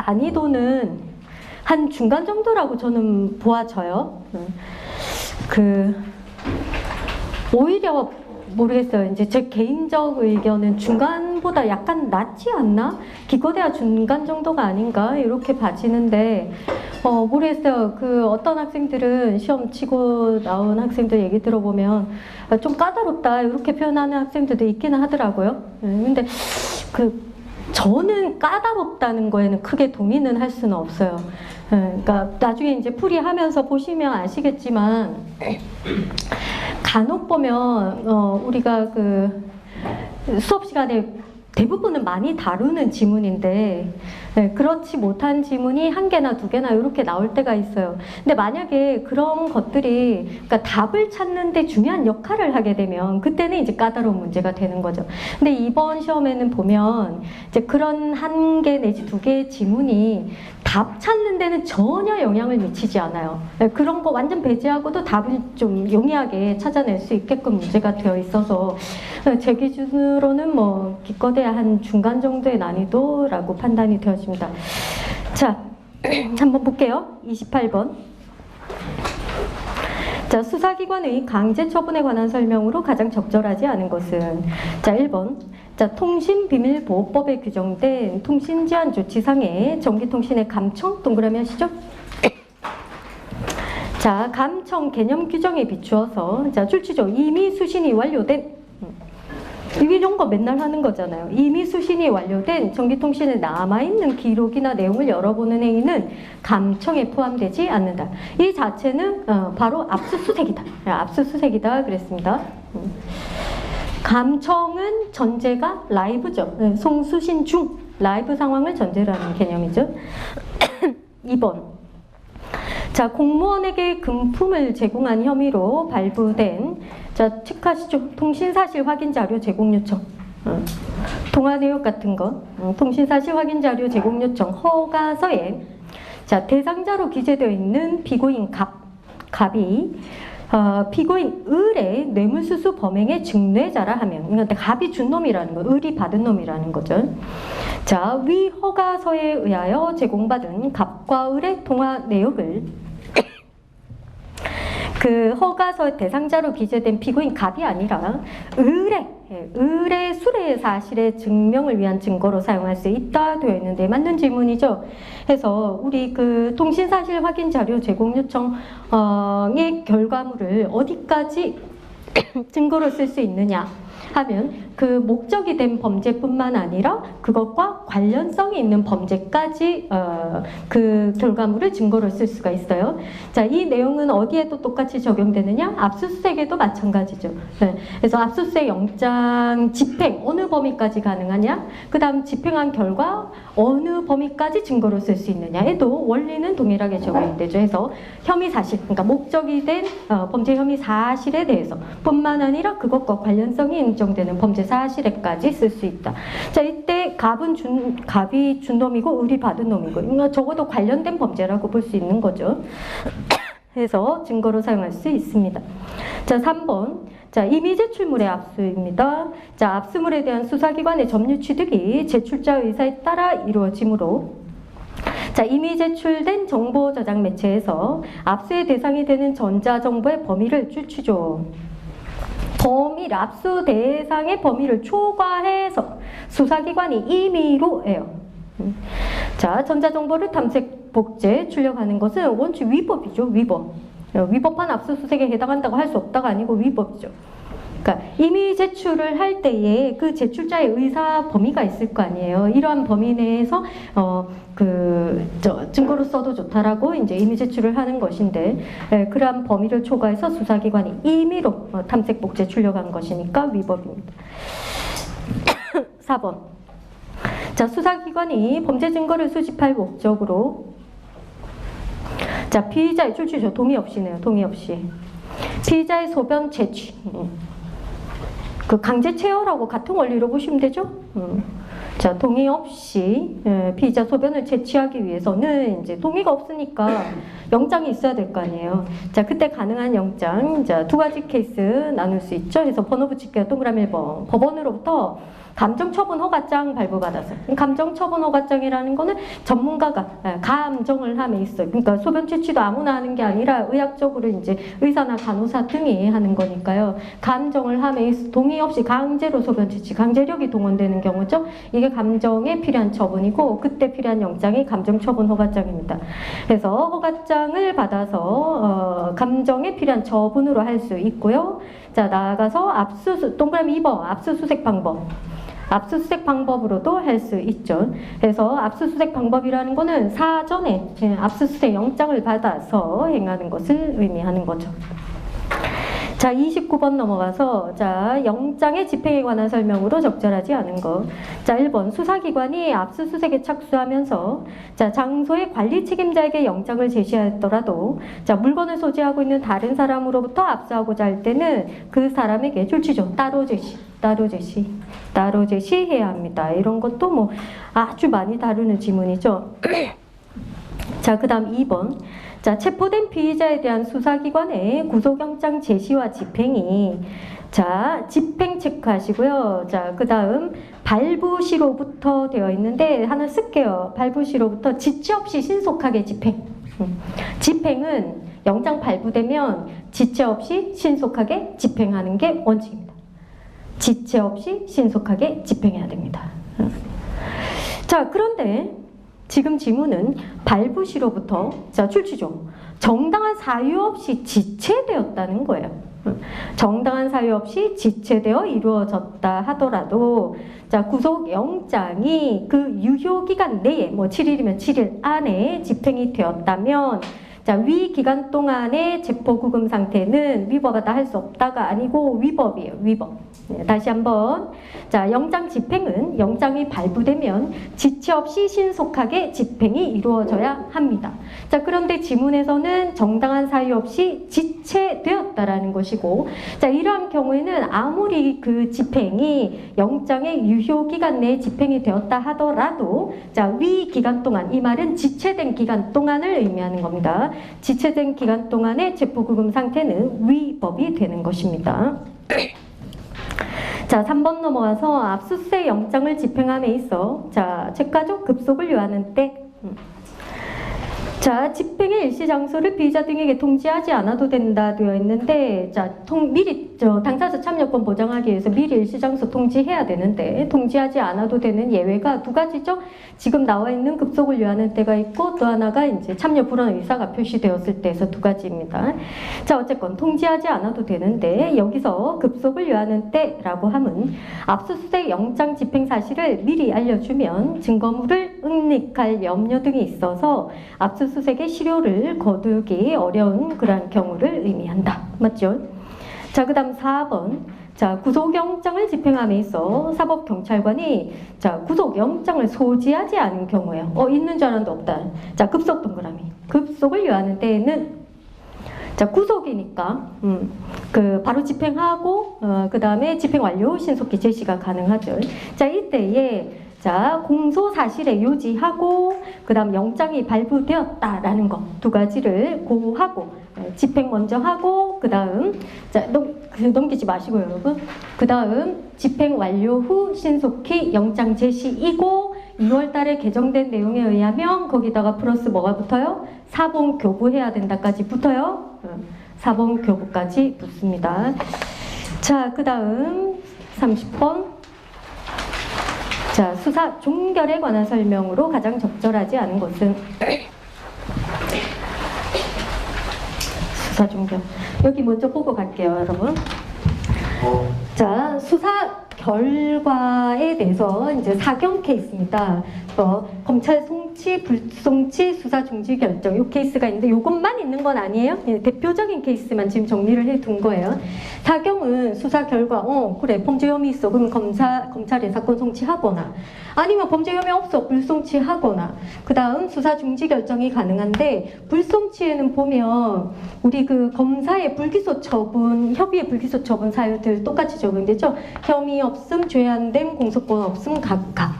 난이도는 한 중간 정도라고 저는 보아져요. 오히려 모르겠어요. 이제 제 개인적 의견은 중간보다 약간 낫지 않나? 기껏해야 중간 정도가 아닌가? 이렇게 봐지는데, 모르겠어요. 어떤 학생들은 시험 치고 나온 학생들 얘기 들어보면 좀 까다롭다. 이렇게 표현하는 학생들도 있기는 하더라고요. 근데 저는 까다롭다는 거에는 크게 동의는 할 수는 없어요. 그러니까 나중에 이제 풀이하면서 보시면 아시겠지만 간혹 보면 우리가 수업 시간에 대부분은 많이 다루는 지문인데 그렇지 못한 지문이 한 개나 두 개나 이렇게 나올 때가 있어요. 근데 만약에 그런 것들이 그러니까 답을 찾는데 중요한 역할을 하게 되면 그때는 이제 까다로운 문제가 되는 거죠. 근데 이번 시험에는 보면 이제 그런 한 개 내지 두 개의 지문이 답 찾는 데는 전혀 영향을 미치지 않아요. 그런 거 완전 배제하고도 답을 좀 용이하게 찾아낼 수 있게끔 문제가 되어 있어서 제 기준으로는 뭐 기껏해야 한 중간 정도의 난이도라고 판단이 되어집니다. 자, 한번 볼게요. 28번. 자, 수사기관의 강제 처분에 관한 설명으로 가장 적절하지 않은 것은? 자, 1번. 자, 통신비밀보호법에 규정된 통신제한 조치상의 전기통신의 감청, 동그라미 하시죠? 자, 감청 개념 규정에 비추어서, 자, 출치조 이미 수신이 완료된, 이런 거 맨날 하는 거잖아요. 이미 수신이 완료된 전기통신에 남아있는 기록이나 내용을 열어보는 행위는 감청에 포함되지 않는다. 이 자체는 바로 압수수색이다. 압수수색이다 그랬습니다. 감청은 전제가 라이브죠. 송수신 중 라이브 상황을 전제로 하는 개념이죠. 2번. 자, 공무원에게 금품을 제공한 혐의로 발부된, 자, 체크하시죠. 통신사실 확인 자료 제공 요청. 통화 내역 같은 거. 통신사실 확인 자료 제공 요청 허가서에, 자, 대상자로 기재되어 있는 피고인 갑이 피고인 을의 뇌물수수 범행의 증례자라 하면, 그러니까 갑이 준 놈이라는 거, 을이 받은 놈이라는 거죠. 자, 위 허가서에 의하여 제공받은 갑과 을의 통화 내역을 그 허가서 대상자로 기재된 피고인 갑이 아니라 을의 수뢰 사실의 증명을 위한 증거로 사용할 수 있다 되어 있는데 맞는 질문이죠. 해서 우리 통신사실 확인 자료 제공 요청의 결과물을 어디까지 증거로 쓸 수 있느냐 하면 그 목적이 된 범죄뿐만 아니라 그것과 관련성이 있는 범죄까지 그 결과물을 증거로 쓸 수가 있어요. 자, 이 내용은 어디에도 똑같이 적용되느냐? 압수수색에도 마찬가지죠. 네. 그래서 압수수색 영장 집행 어느 범위까지 가능하냐? 그 다음 집행한 결과 어느 범위까지 증거로 쓸 수 있느냐에도 원리는 동일하게 적용이 되죠. 해서 혐의 사실, 그러니까 목적이 된 범죄 혐의 사실에 대해서 뿐만 아니라 그것과 관련성이 인정되는 범죄 사실에까지 쓸 수 있다. 자, 이때 갑이 준 놈이고 을이 받은 놈이고, 그러니까 적어도 관련된 범죄라고 볼 수 있는 거죠. 해서 증거로 사용할 수 있습니다. 자, 3번. 자, 이미 제출물의 압수입니다. 자, 압수물에 대한 수사기관의 점유 취득이 제출자 의사에 따라 이루어지므로, 자, 이미 제출된 정보 저장 매체에서 압수의 대상이 되는 전자정보의 범위를 출치죠. 압수 대상의 범위를 초과해서 수사기관이 임의로해요. 자, 전자정보를 탐색, 복제, 출력하는 것은 원칙 위법이죠. 위법한 압수수색에 해당한다고 할 수 없다가 아니고 위법이죠. 그러니까 이미 제출을 할 때에 그 제출자의 의사 범위가 있을 거 아니에요. 이러한 범위 내에서 증거로 써도 좋다라고 이제 임의 제출을 하는 것인데, 그러한 범위를 초과해서 수사기관이 임의로 탐색, 복제, 출력한 것이니까 위법입니다. 4번. 자, 수사기관이 범죄 증거를 수집할 목적으로, 자, 피의자의 출처죠. 동의 없이네요. 동의 없이. 피의자의 소변 채취. 강제 체열하고 같은 원리로 보시면 되죠. 자, 동의 없이 피의자 소변을 채취하기 위해서는 이제 동의가 없으니까 영장이 있어야 될 거 아니에요. 자, 그때 가능한 영장, 자, 두 가지 케이스 나눌 수 있죠. 그래서 번호 붙일게요. 동그라미 1번. 법원으로부터 감정처분 허가장 발부받았어요. 감정처분 허가장이라는 거는 전문가가 감정을 함에 있어요. 그러니까 소변 채취도 아무나 하는 게 아니라 의학적으로 이제 의사나 간호사 등이 하는 거니까요. 감정을 함에 동의 없이 강제로 소변 채취, 강제력이 동원되는 경우죠. 이게 감정에 필요한 처분이고 그때 필요한 영장이 감정처분 허가장입니다. 그래서 허가장을 받아서 감정에 필요한 처분으로 할 수 있고요. 자, 나아가서 동그라미 2번 압수수색 방법. 압수수색 방법으로도 할 수 있죠. 그래서 압수수색 방법이라는 거는 사전에 압수수색 영장을 받아서 행하는 것을 의미하는 거죠. 자, 29번 넘어가서 자, 영장의 집행에 관한 설명으로 적절하지 않은 거. 자, 1번 수사기관이 압수수색에 착수하면서 자, 장소의 관리 책임자에게 영장을 제시하였더라도 자, 물건을 소지하고 있는 다른 사람으로부터 압수하고자 할 때는 그 사람에게 줄치죠. 따로 제시해야 합니다. 이런 것도 뭐 아주 많이 다루는 지문이죠. 자, 그 다음 2번. 자, 체포된 피의자에 대한 수사기관의 구속영장 제시와 집행이 자, 집행 체크하시고요. 자, 그 다음 발부시로부터 되어 있는데 하나 쓸게요. 발부시로부터 지체 없이 신속하게 집행. 집행은 영장 발부되면 지체 없이 신속하게 집행하는 게 원칙입니다. 지체 없이 신속하게 집행해야 됩니다. 자, 그런데 지금 지문은 발부시로부터 자, 출치죠. 정당한 사유 없이 지체되었다는 거예요. 정당한 사유 없이 지체되어 이루어졌다 하더라도 자, 구속영장이 그 유효기간 내에 뭐 7일이면 7일 안에 집행이 되었다면 자, 위 기간 동안의 체포구금 상태는 위법하다 할 수 없다가 아니고 위법이에요. 위법. 네, 다시 한번. 자, 영장 집행은 영장이 발부되면 지체 없이 신속하게 집행이 이루어져야 합니다. 자, 그런데 지문에서는 정당한 사유 없이 지체되었다라는 것이고 자, 이러한 경우에는 아무리 그 집행이 영장의 유효기간 내에 집행이 되었다 하더라도 자, 위 기간 동안, 이 말은 지체된 기간 동안을 의미하는 겁니다. 지체된 기간 동안의 체포구금 상태는 위법이 되는 것입니다. 자, 3번 넘어가서 압수수색 영장을 집행함에 있어 자, 책가족 급속을 요하는 때 자, 집행의 일시 장소를 피의자 등에게 통지하지 않아도 된다 되어 있는데 자, 미리 당사자 참여권 보장하기 위해서 미리 일시 장소 통지해야 되는데 통지하지 않아도 되는 예외가 두 가지죠. 지금 나와 있는 급속을 요하는 때가 있고 또 하나가 이제 참여 불원 의사가 표시되었을 때에서 두 가지입니다. 자, 어쨌건 통지하지 않아도 되는데 여기서 급속을 요하는 때라고 하면 압수수색 영장 집행 사실을 미리 알려주면 증거물을 은닉할 염려 등이 있어서 압수수색의 실효를 거두기 어려운 그러한 경우를 의미한다. 맞죠? 자, 그 다음 4번. 자, 구속영장을 집행함에 있어 사법경찰관이 자, 구속영장을 소지하지 않은 경우에 있는 줄 알았는데 없다. 자, 급속 동그라미. 급속을 요하는 때에는 자, 구속이니까 바로 집행하고 그 다음에 집행 완료 후 신속히 제시가 가능하죠. 자, 이때에 자, 공소 사실에 요지하고 그 다음 영장이 발부되었다라는 것 두 가지를 고하고 집행 먼저 하고 그 다음 자, 넘기지 마시고요, 여러분. 그 다음 집행 완료 후 신속히 영장 제시이고 2월 달에 개정된 내용에 의하면 거기다가 플러스 뭐가 붙어요? 사본 교부해야 된다까지 붙어요. 사본 교부까지 붙습니다. 자, 그 다음 30번. 자, 수사 종결에 관한 설명으로 가장 적절하지 않은 것은 수사 종결. 여기 먼저 보고 갈게요, 여러분. 자, 수사 결과에 대해서 이제 사경 케이스입니다. 검찰 송치, 불송치, 수사 중지 결정 이 케이스가 있는데 이것만 있는 건 아니에요. 예, 대표적인 케이스만 지금 정리를 해둔 거예요. 사경은 수사 결과, 그래 범죄 혐의 있어. 그럼 검찰에 사건 송치하거나 아니면 범죄 혐의 없어. 불송치하거나 그 다음 수사 중지 결정이 가능한데 불송치에는 보면 우리 그 검사의 불기소 처분, 협의의 불기소 처분 사유들 똑같이 적용되죠. 혐의 없음, 죄 안 됨, 공소권 없음, 각각.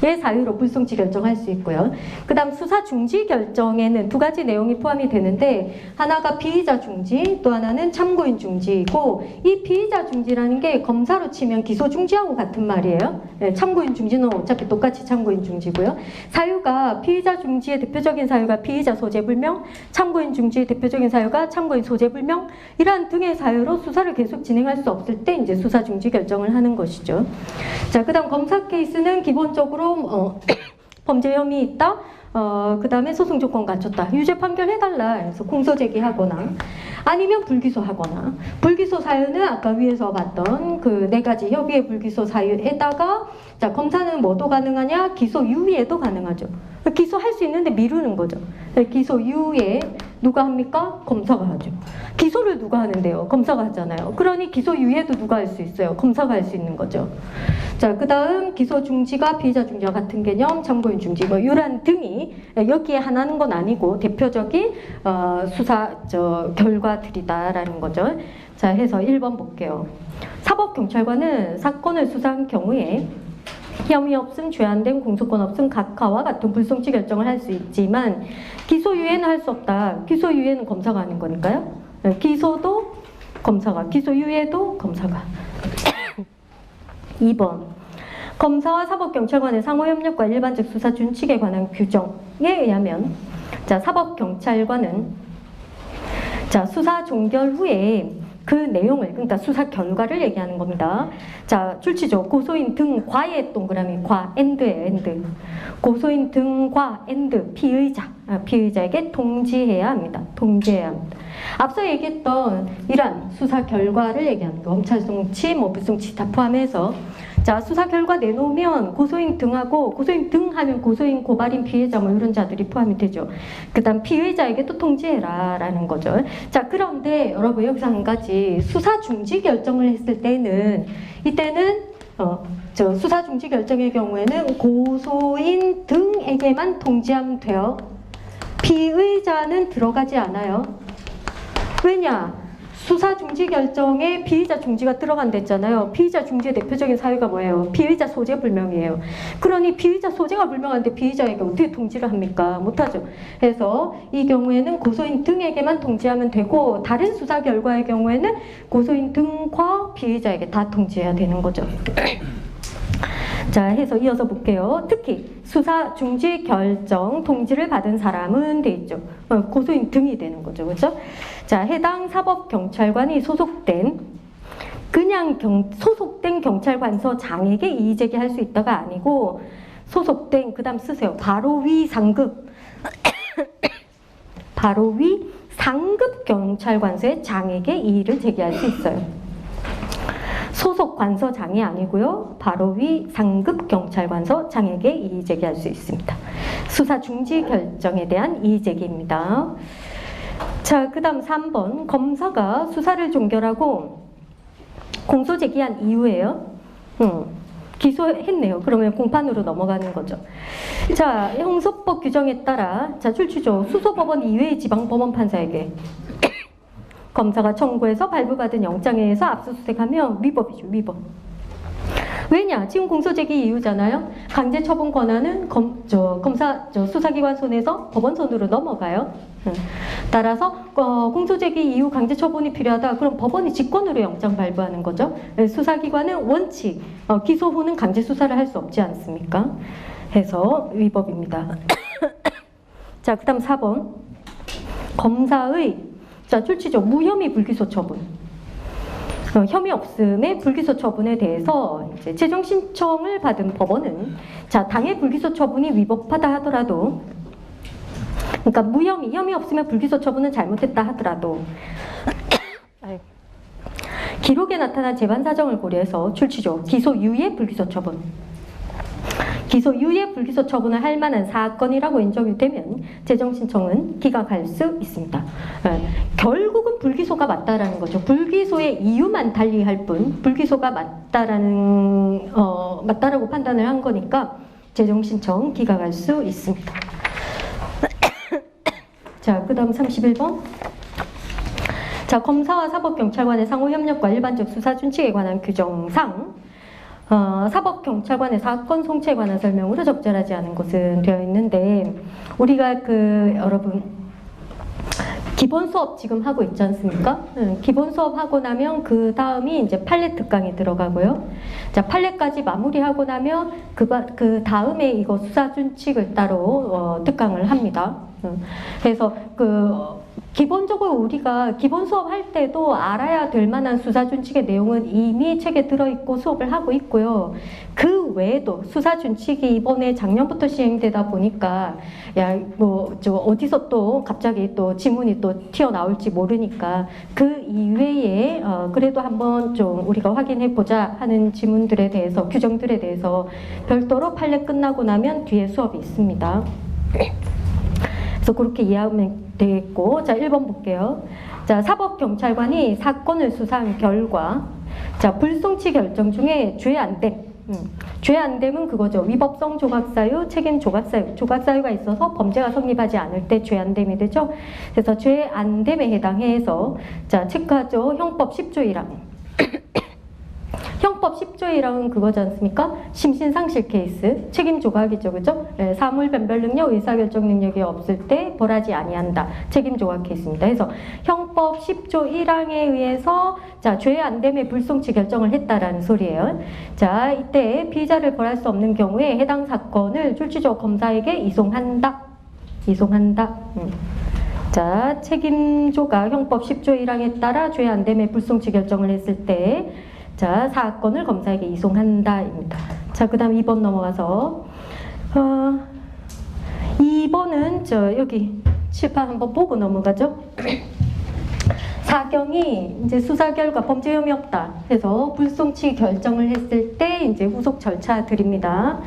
의 사유로 불송치 결정할 수 있고요. 그 다음 수사 중지 결정에는 두 가지 내용이 포함이 되는데 하나가 피의자 중지, 또 하나는 참고인 중지이고 이 피의자 중지라는 게 검사로 치면 기소 중지하고 같은 말이에요. 네, 참고인 중지는 어차피 똑같이 참고인 중지고요. 사유가 피의자 중지의 대표적인 사유가 피의자 소재불명, 참고인 중지의 대표적인 사유가 참고인 소재불명 이러한 등의 사유로 수사를 계속 진행할 수 없을 때 이제 수사 중지 결정을 하는 것이죠. 자, 그 다음 검사 케이스는 기본적으로 범죄 혐의 있다. 그 다음에 소송 조건 갖췄다. 유죄 판결 해달라 해서 공소 제기하거나 아니면 불기소하거나 불기소 사유는 아까 위에서 봤던 그 네 가지 협의의 불기소 사유에다가 자 검사는 뭐도 가능하냐? 기소 유예도 가능하죠. 기소할 수 있는데 미루는 거죠. 기소 유예 누가 합니까? 검사가 하죠. 기소를 누가 하는데요? 검사가 하잖아요. 그러니 기소 유예도 누가 할 수 있어요? 검사가 할 수 있는 거죠. 자, 그 다음 기소 중지가 피의자 중지와 같은 개념, 참고인 중지 뭐 이런 등이 여기에 하나는 건 아니고 대표적인 수사 결과들이다라는 거죠. 자, 해서 1번 볼게요. 사법경찰관은 사건을 수사한 경우에 혐의 없음, 죄 안 됨, 공소권 없음, 각하와 같은 불송치 결정을 할 수 있지만 기소유예는 할 수 없다. 기소유예는 검사가 하는 거니까요. 기소도 검사가, 기소유예도 검사가. 2번 검사와 사법경찰관의 상호협력과 일반적 수사 준칙에 관한 규정에 의하면 자 사법경찰관은 자 수사 종결 후에 그 내용을 그러니까 수사 결과를 얘기하는 겁니다. 자 출치죠. 고소인 등과의 동그라미 과 엔드예요. 엔드. 고소인 등과 엔드 피의자에게 통지해야 합니다. 통지해야 합니다. 앞서 얘기했던 이러한 수사 결과를 얘기하는 거 검찰 송치, 뭐 불송치 다 포함해서 자 수사 결과 내놓으면 고소인 등하고 고소인 등 하면 고소인, 고발인, 피해자 뭐 이런 자들이 포함이 되죠. 그 다음 피의자에게 또 통지해라 라는 거죠. 자 그런데 여러분 여기서 한 가지 수사 중지 결정을 했을 때는 이때는 수사 중지 결정의 경우에는 고소인 등에게만 통지하면 돼요. 피의자는 들어가지 않아요. 왜냐? 수사 중지 결정에 피의자 중지가 들어간댔잖아요. 피의자 중지의 대표적인 사유가 뭐예요? 피의자 소재 불명이에요. 그러니 피의자 소재가 불명한데 피의자에게 어떻게 통지를 합니까? 못하죠. 그래서 이 경우에는 고소인 등에게만 통지하면 되고 다른 수사 결과의 경우에는 고소인 등과 피의자에게 다 통지해야 되는 거죠. 자, 해서 이어서 볼게요. 특히 수사 중지 결정 통지를 받은 사람은 돼 있죠. 고소인 등이 되는 거죠. 그렇죠? 자, 해당 사법경찰관이 소속된 소속된 경찰관서장에게 이의 제기할 수 있다가 아니고 소속된 그다음 쓰세요. 바로 위 상급 바로 위 상급 경찰관서의 장에게 이의를 제기할 수 있어요. 소속 관서장이 아니고요. 바로 위 상급 경찰관서장에게 이의 제기할 수 있습니다. 수사 중지 결정에 대한 이의 제기입니다. 자, 그 다음 3번 검사가 수사를 종결하고 공소 제기한 이후에요. 기소했네요. 그러면 공판으로 넘어가는 거죠. 자, 형소법 규정에 따라 자 출치조 수소법원 이외의 지방법원 판사에게 검사가 청구해서 발부받은 영장에 의해서 압수수색하면 위법이죠. 위법. 왜냐? 지금 공소제기 이유잖아요. 강제처분 권한은 수사기관 손에서 법원 손으로 넘어가요. 따라서 공소제기 이후 강제처분이 필요하다. 그럼 법원이 직권으로 영장 발부하는 거죠. 수사기관은 원칙, 기소 후는 강제수사를 할 수 없지 않습니까? 해서 위법입니다. 자, 그 다음 4번 검사의 자, 출치죠. 무혐의 불기소 처분. 혐의 없음의 불기소 처분에 대해서 이제 재정 신청을 받은 법원은 자, 당의 불기소 처분이 위법하다 하더라도 그러니까 혐의 없음의 불기소 처분은 잘못했다 하더라도 기록에 나타난 재반 사정을 고려해서 출치죠. 기소 유예 불기소 처분. 기소 유예 불기소 처분을 할 만한 사건이라고 인정이 되면 재정 신청은 기각할 수 있습니다. 결국은 불기소가 맞다라는 거죠. 불기소의 이유만 달리할 뿐 불기소가 맞다라고 판단을 한 거니까 재정 신청 기각할 수 있습니다. 자, 그다음 31번. 자, 검사와 사법경찰관의 상호협력과 일반적 수사 준칙에 관한 규정상 사법경찰관의 사건 송치에 관한 설명으로 적절하지 않은 것은 되어 있는데, 우리가 여러분 기본 수업 지금 하고 있지 않습니까? 기본 수업 하고 나면 그 다음이 이제 판례 특강이 들어가고요. 자, 판례까지 마무리하고 나면 그 다음에 이거 수사준칙을 따로 특강을 합니다. 그래서 기본적으로 우리가 기본 수업 할 때도 알아야 될 만한 수사준칙의 내용은 이미 책에 들어있고 수업을 하고 있고요. 그 외에도 수사준칙이 이번에 작년부터 시행되다 보니까 어디서 또 갑자기 또 지문이 또 튀어나올지 모르니까 그 이외에 그래도 한번 좀 우리가 확인해보자 하는 지문들에 대해서, 규정들에 대해서 별도로 판례 끝나고 나면 뒤에 수업이 있습니다. 그래서 그렇게 이해하면 되겠고, 자, 1번 볼게요. 자, 사법경찰관이 사건을 수사한 결과, 자, 불송치 결정 중에 죄 안 됨. 죄 안 됨은 그거죠. 위법성 조각사유, 책임 조각사유. 조각사유가 있어서 범죄가 성립하지 않을 때 죄 안 됨이 되죠. 그래서 죄 안 됨에 해당해서, 자, 체크하죠. 형법 10조 1항. 형법 10조 1항은 그거지 않습니까? 심신상실 케이스, 책임 조각이죠, 그죠? 네, 사물 변별 능력, 의사결정 능력이 없을 때 벌하지 아니한다. 책임 조각 케이스입니다. 그래서 형법 10조 1항에 의해서 자, 죄 안 됨의 불송치 결정을 했다라는 소리예요. 자, 이때 피의자를 벌할 수 없는 경우에 해당 사건을 출치조 검사에게 이송한다. 이송한다. 자, 책임 조각 형법 10조 1항에 따라 죄 안 됨의 불송치 결정을 했을 때 자, 사건을 검사에게 이송한다입니다. 자, 그 다음 2번 넘어가서 2번은 여기 칠판 한번 보고 넘어가죠. 사경이 이제 수사 결과 범죄 혐의 없다 해서 불송치 결정을 했을 때 이제 후속 절차들입니다.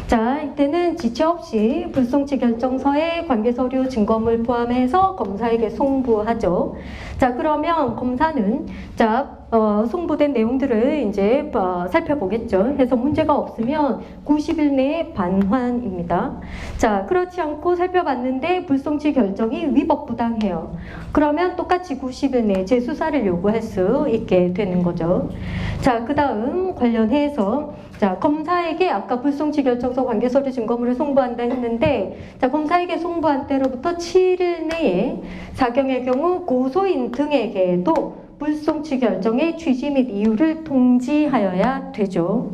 자, 이때는 지체 없이 불송치 결정서에 관계 서류 증거물 포함해서 검사에게 송부하죠. 자, 그러면 검사는 송부된 내용들을 이제 살펴보겠죠. 해서 문제가 없으면 90일 내에 반환입니다. 자, 그렇지 않고 살펴봤는데 불송치 결정이 위법부당해요. 그러면 똑같이 90일 내에 재수사를 요구할 수 있게 되는 거죠. 자, 그 다음 관련해서 자, 검사에게 아까 불송치 결정서 관계서류 증거물을 송부한다 했는데, 자, 검사에게 송부한 때로부터 7일 내에 사경의 경우 고소인 등에게도 불송치 결정의 취지 및 이유를 통지하여야 되죠.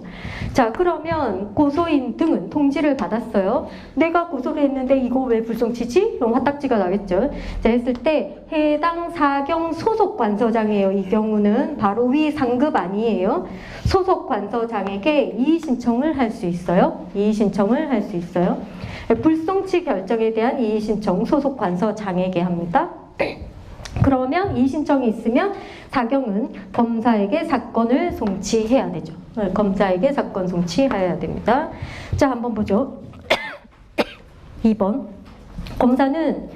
자, 그러면 고소인 등은 통지를 받았어요. 내가 고소를 했는데 이거 왜 불송치지? 그럼 화딱지가 나겠죠. 자, 했을 때 해당 사경 소속 관서장이에요. 이 경우는 바로 위 상급 아니에요. 소속 관서장에게 이의 신청을 할 수 있어요. 이의 신청을 할 수 있어요. 불송치 결정에 대한 이의 신청 소속 관서장에게 합니다. 그러면 이의 신청이 있으면 사경은 검사에게 사건을 송치해야 되죠. 검사에게 사건 송치해야 됩니다. 자, 한번 보죠. 2번. 검사는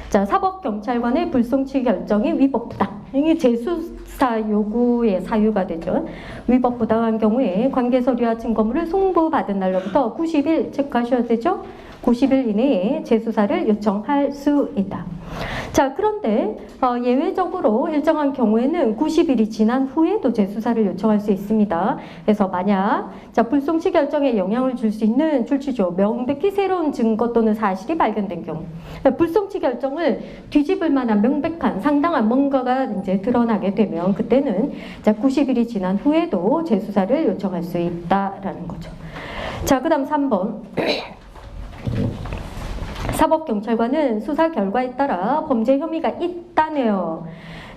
자, 사법경찰관의 불송치 결정이 위법부당. 이게 재수사 요구의 사유가 되죠. 위법부당한 경우에 관계서류와 증거물을 송부받은 날로부터 90일 체크하셔야 되죠. 90일 이내에 재수사를 요청할 수 있다. 자, 그런데 예외적으로 일정한 경우에는 90일이 지난 후에도 재수사를 요청할 수 있습니다. 그래서 만약 자, 불송치 결정에 영향을 줄 수 있는 출치조, 명백히 새로운 증거 또는 사실이 발견된 경우, 불송치 결정을 뒤집을 만한 명백한 상당한 뭔가가 이제 드러나게 되면 그때는 자, 90일이 지난 후에도 재수사를 요청할 수 있다라는 거죠. 자, 그다음 3번. 사법경찰관은 수사 결과에 따라 범죄 혐의가 있다네요.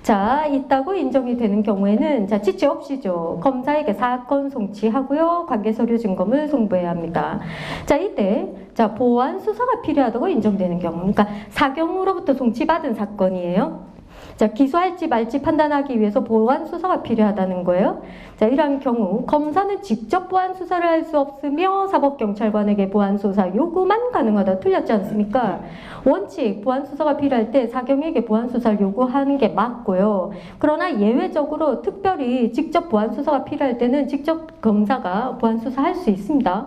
자, 있다고 인정이 되는 경우에는 자, 지체 없이죠. 검사에게 사건 송치하고요. 관계서류 증거물 송부해야 합니다. 자, 이때 자, 보완 수사가 필요하다고 인정되는 경우, 그러니까 사경으로부터 송치받은 사건이에요. 자, 기소할지 말지 판단하기 위해서 보완 수사가 필요하다는 거예요. 자, 이러한 경우 검사는 직접 보완 수사를 할 수 없으며 사법경찰관에게 보완 수사 요구만 가능하다. 틀렸지 않습니까? 원칙 보완 수사가 필요할 때 사경에게 보완 수사를 요구하는 게 맞고요. 그러나 예외적으로 특별히 직접 보완 수사가 필요할 때는 직접 검사가 보완 수사할 수 있습니다.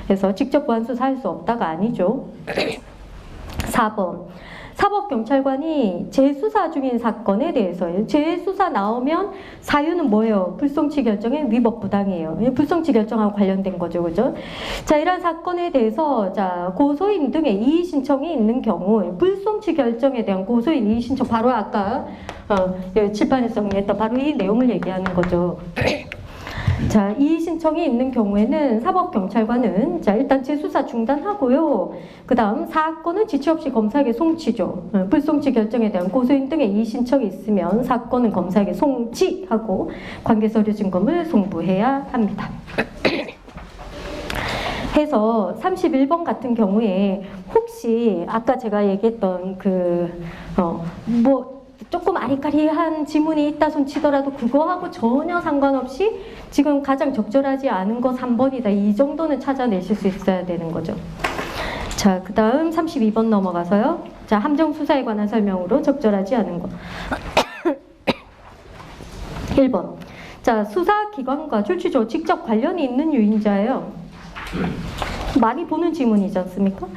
그래서 직접 보완 수사할 수 없다가 아니죠. 4번. 사법경찰관이 재수사 중인 사건에 대해서요. 재수사 나오면 사유는 뭐예요? 불송치 결정의 위법 부당이에요. 불송치 결정하고 관련된 거죠, 그죠? 자, 이러한 사건에 대해서 자 고소인 등의 이의 신청이 있는 경우 불송치 결정에 대한 고소인 이의 신청 바로 아까 칠판에서 정리했던 바로 이 내용을 얘기하는 거죠. 자, 이의 신청이 있는 경우에는 사법경찰관은 자 일단 재수사 중단하고요. 그 다음 사건은 지체 없이 검사에게 송치죠. 불송치 결정에 대한 고소인 등의 이의 신청이 있으면 사건은 검사에게 송치하고 관계서류 증거물 송부해야 합니다. 해서 31번 같은 경우에 혹시 아까 제가 얘기했던 조금 아리까리한 지문이 있다 손치더라도 그거하고 전혀 상관없이 지금 가장 적절하지 않은 거 3번이다. 이 정도는 찾아내실 수 있어야 되는 거죠. 자, 그 다음 32번 넘어가서요. 자, 함정수사에 관한 설명으로 적절하지 않은 거. 1번. 자, 수사기관과 출치조 직접 관련이 있는 유인자예요. 많이 보는 지문이지 않습니까?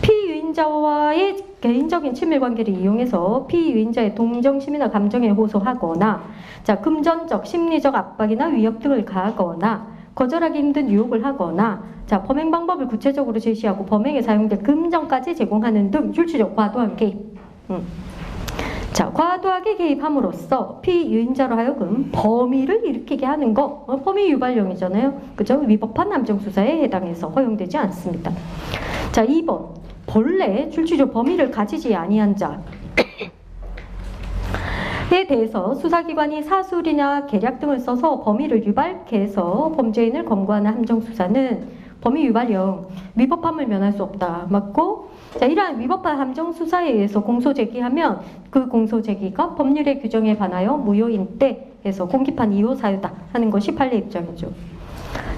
피유인자와의 개인적인 친밀관계를 이용해서 피유인자의 동정심이나 감정에 호소하거나 자 금전적, 심리적 압박이나 위협 등을 가하거나 거절하기 힘든 유혹을 하거나 자 범행 방법을 구체적으로 제시하고 범행에 사용될 금전까지 제공하는 등 출치적 과도한 개입. 자, 과도하게 개입함으로써 피유인자로 하여금 범위를 일으키게 하는 거 범위 유발령이잖아요. 그죠? 위법한 함정수사에 해당해서 허용되지 않습니다. 자, 2번 본래 출치조 범위를 가지지 아니한 자에 대해서 수사기관이 사술이나 계략 등을 써서 범위를 유발케 해서 범죄인을 검거하는 함정수사는 범위 유발령, 위법함을 면할 수 없다. 맞고 자, 이러한 위법한 함정수사에 의해서 공소 제기하면 그 공소 제기가 법률의 규정에 반하여 무효인 때에서 공기판 2호 사유다 하는 것이 판례 입장이죠.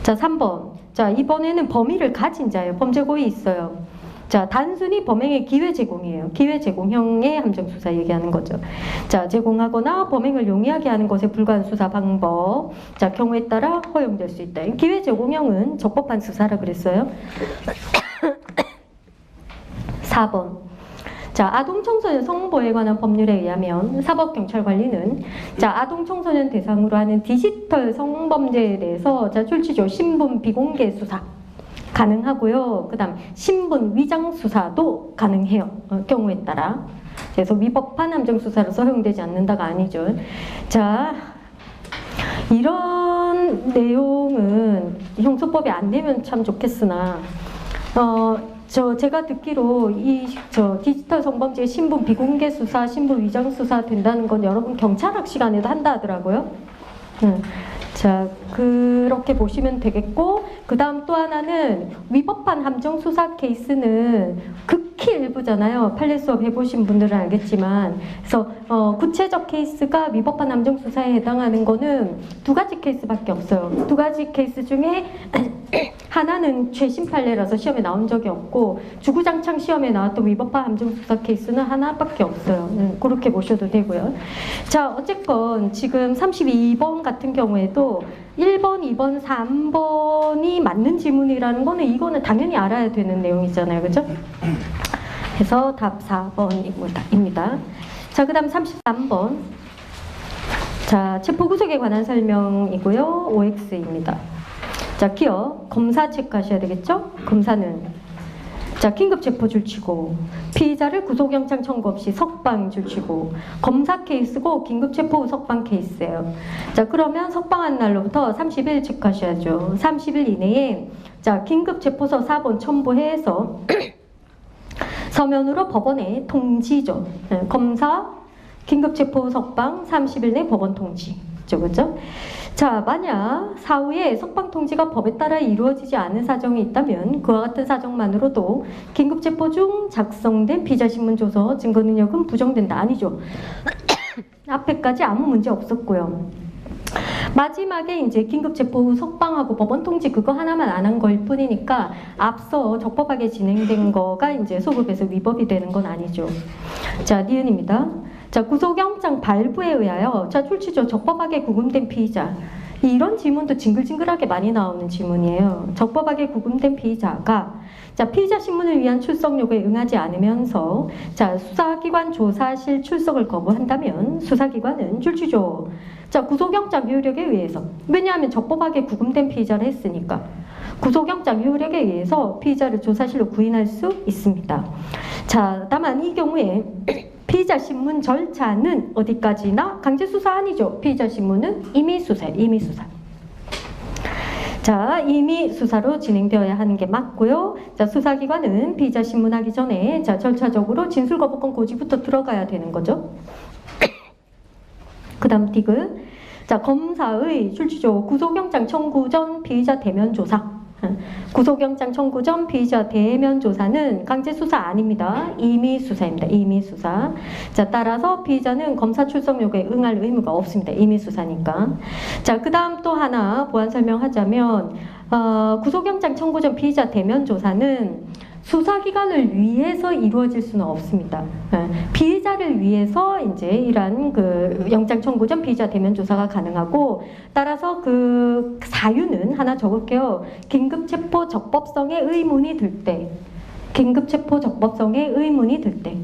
자, 3번. 자, 이번에는 범위를 가진 자예요. 범죄 고의 있어요. 자, 단순히 범행의 기회 제공이에요. 기회 제공형의 함정수사 얘기하는 거죠. 자, 제공하거나 범행을 용이하게 하는 것에 불과한 수사 방법. 자, 경우에 따라 허용될 수 있다. 기회 제공형은 적법한 수사라 그랬어요. 4번. 자, 아동청소년 성보호에 관한 법률에 의하면 사법경찰관리는 자, 아동청소년 대상으로 하는 디지털 성범죄에 대해서 자, 출치조 신분 비공개 수사 가능하고요. 그 다음 신분 위장 수사도 가능해요. 경우에 따라. 그래서 위법한 함정수사로서 허용되지 않는다가 아니죠. 자, 이런 내용은 형소법이 안 되면 참 좋겠으나 제가 듣기로 디지털 성범죄 신분 비공개 수사, 신분 위장 수사 된다는 건 여러분 경찰학 시간에도 한다 하더라고요. 자, 그렇게 보시면 되겠고 그 다음 또 하나는 위법한 함정수사 케이스는 극히 일부잖아요. 판례 수업 해보신 분들은 알겠지만 그래서 구체적 케이스가 위법한 함정수사에 해당하는 거는 두 가지 케이스밖에 없어요. 두 가지 케이스 중에 하나는 최신 판례라서 시험에 나온 적이 없고 주구장창 시험에 나왔던 위법한 함정수사 케이스는 하나밖에 없어요. 그렇게 보셔도 되고요. 자, 어쨌건 지금 32번 같은 경우에도 1번, 2번, 3번이 맞는 지문이라는 거는 이거는 당연히 알아야 되는 내용이잖아요. 그죠? 그래서 답 4번입니다. 자, 그 다음 33번. 자, 체포구속에 관한 설명이고요. OX입니다. 자, 기억. 검사 체크하셔야 되겠죠? 검사는 자, 긴급 체포 줄치고 피의자를 구속영장 청구 없이 석방 줄치고 검사 케이스고 긴급 체포 후 석방 케이스예요. 자, 그러면 석방한 날로부터 30일 체크하셔야죠. 30일 이내에 자, 긴급 체포서 4번 첨부해서 서면으로 법원에 통지죠. 검사 긴급 체포 후 석방 30일 내 법원 통지. 그죠? 자, 만약 사후에 석방 통지가 법에 따라 이루어지지 않은 사정이 있다면 그와 같은 사정만으로도 긴급체포 중 작성된 피의자신문 조서 증거 능력은 부정된다. 아니죠. 앞에까지 아무 문제 없었고요. 마지막에 이제 긴급체포 후 석방하고 법원 통지 그거 하나만 안 한 걸 뿐이니까 앞서 적법하게 진행된 거가 이제 소급해서 위법이 되는 건 아니죠. 자, 니은입니다. 자, 구속영장 발부에 의하여 자, 출치조 적법하게 구금된 피의자. 이런 지문도 징글징글하게 많이 나오는 지문이에요. 적법하게 구금된 피의자가 자, 피의자 신문을 위한 출석 요구에 응하지 않으면서 자, 수사기관 조사실 출석을 거부한다면 수사기관은 줄치죠. 자, 구속영장 효력에 의해서, 왜냐하면 적법하게 구금된 피의자를 했으니까 구속영장 효력에 의해서 피의자를 조사실로 구인할 수 있습니다. 자, 다만 이 경우에 피의자 신문 절차는 어디까지나 강제수사 아니죠. 피의자 신문은 임의수사예요. 임의수사. 자, 임의수사로 진행되어야 하는 게 맞고요. 자, 수사기관은 피의자 신문하기 전에 자, 절차적으로 진술거부권 고지부터 들어가야 되는 거죠. 그 다음 디귿. 자, 검사의 출치조 구속영장 청구 전 피의자 대면 조사. 구속영장 청구 전 피의자 대면 조사는 강제수사 아닙니다. 임의수사입니다. 임의수사. 자, 따라서 피의자는 검사 출석 요구에 응할 의무가 없습니다. 임의수사니까. 자, 그 다음 또 하나 보완 설명하자면 구속영장 청구 전 피의자 대면 조사는 수사기관을 위해서 이루어질 수는 없습니다. 피의자를 위해서 이제 이러한 그 영장 청구 전 피의자 대면 조사가 가능하고, 따라서 그 사유는 하나 적을게요. 긴급체포 적법성의 의문이 들 때. 긴급체포 적법성의 의문이 들 때.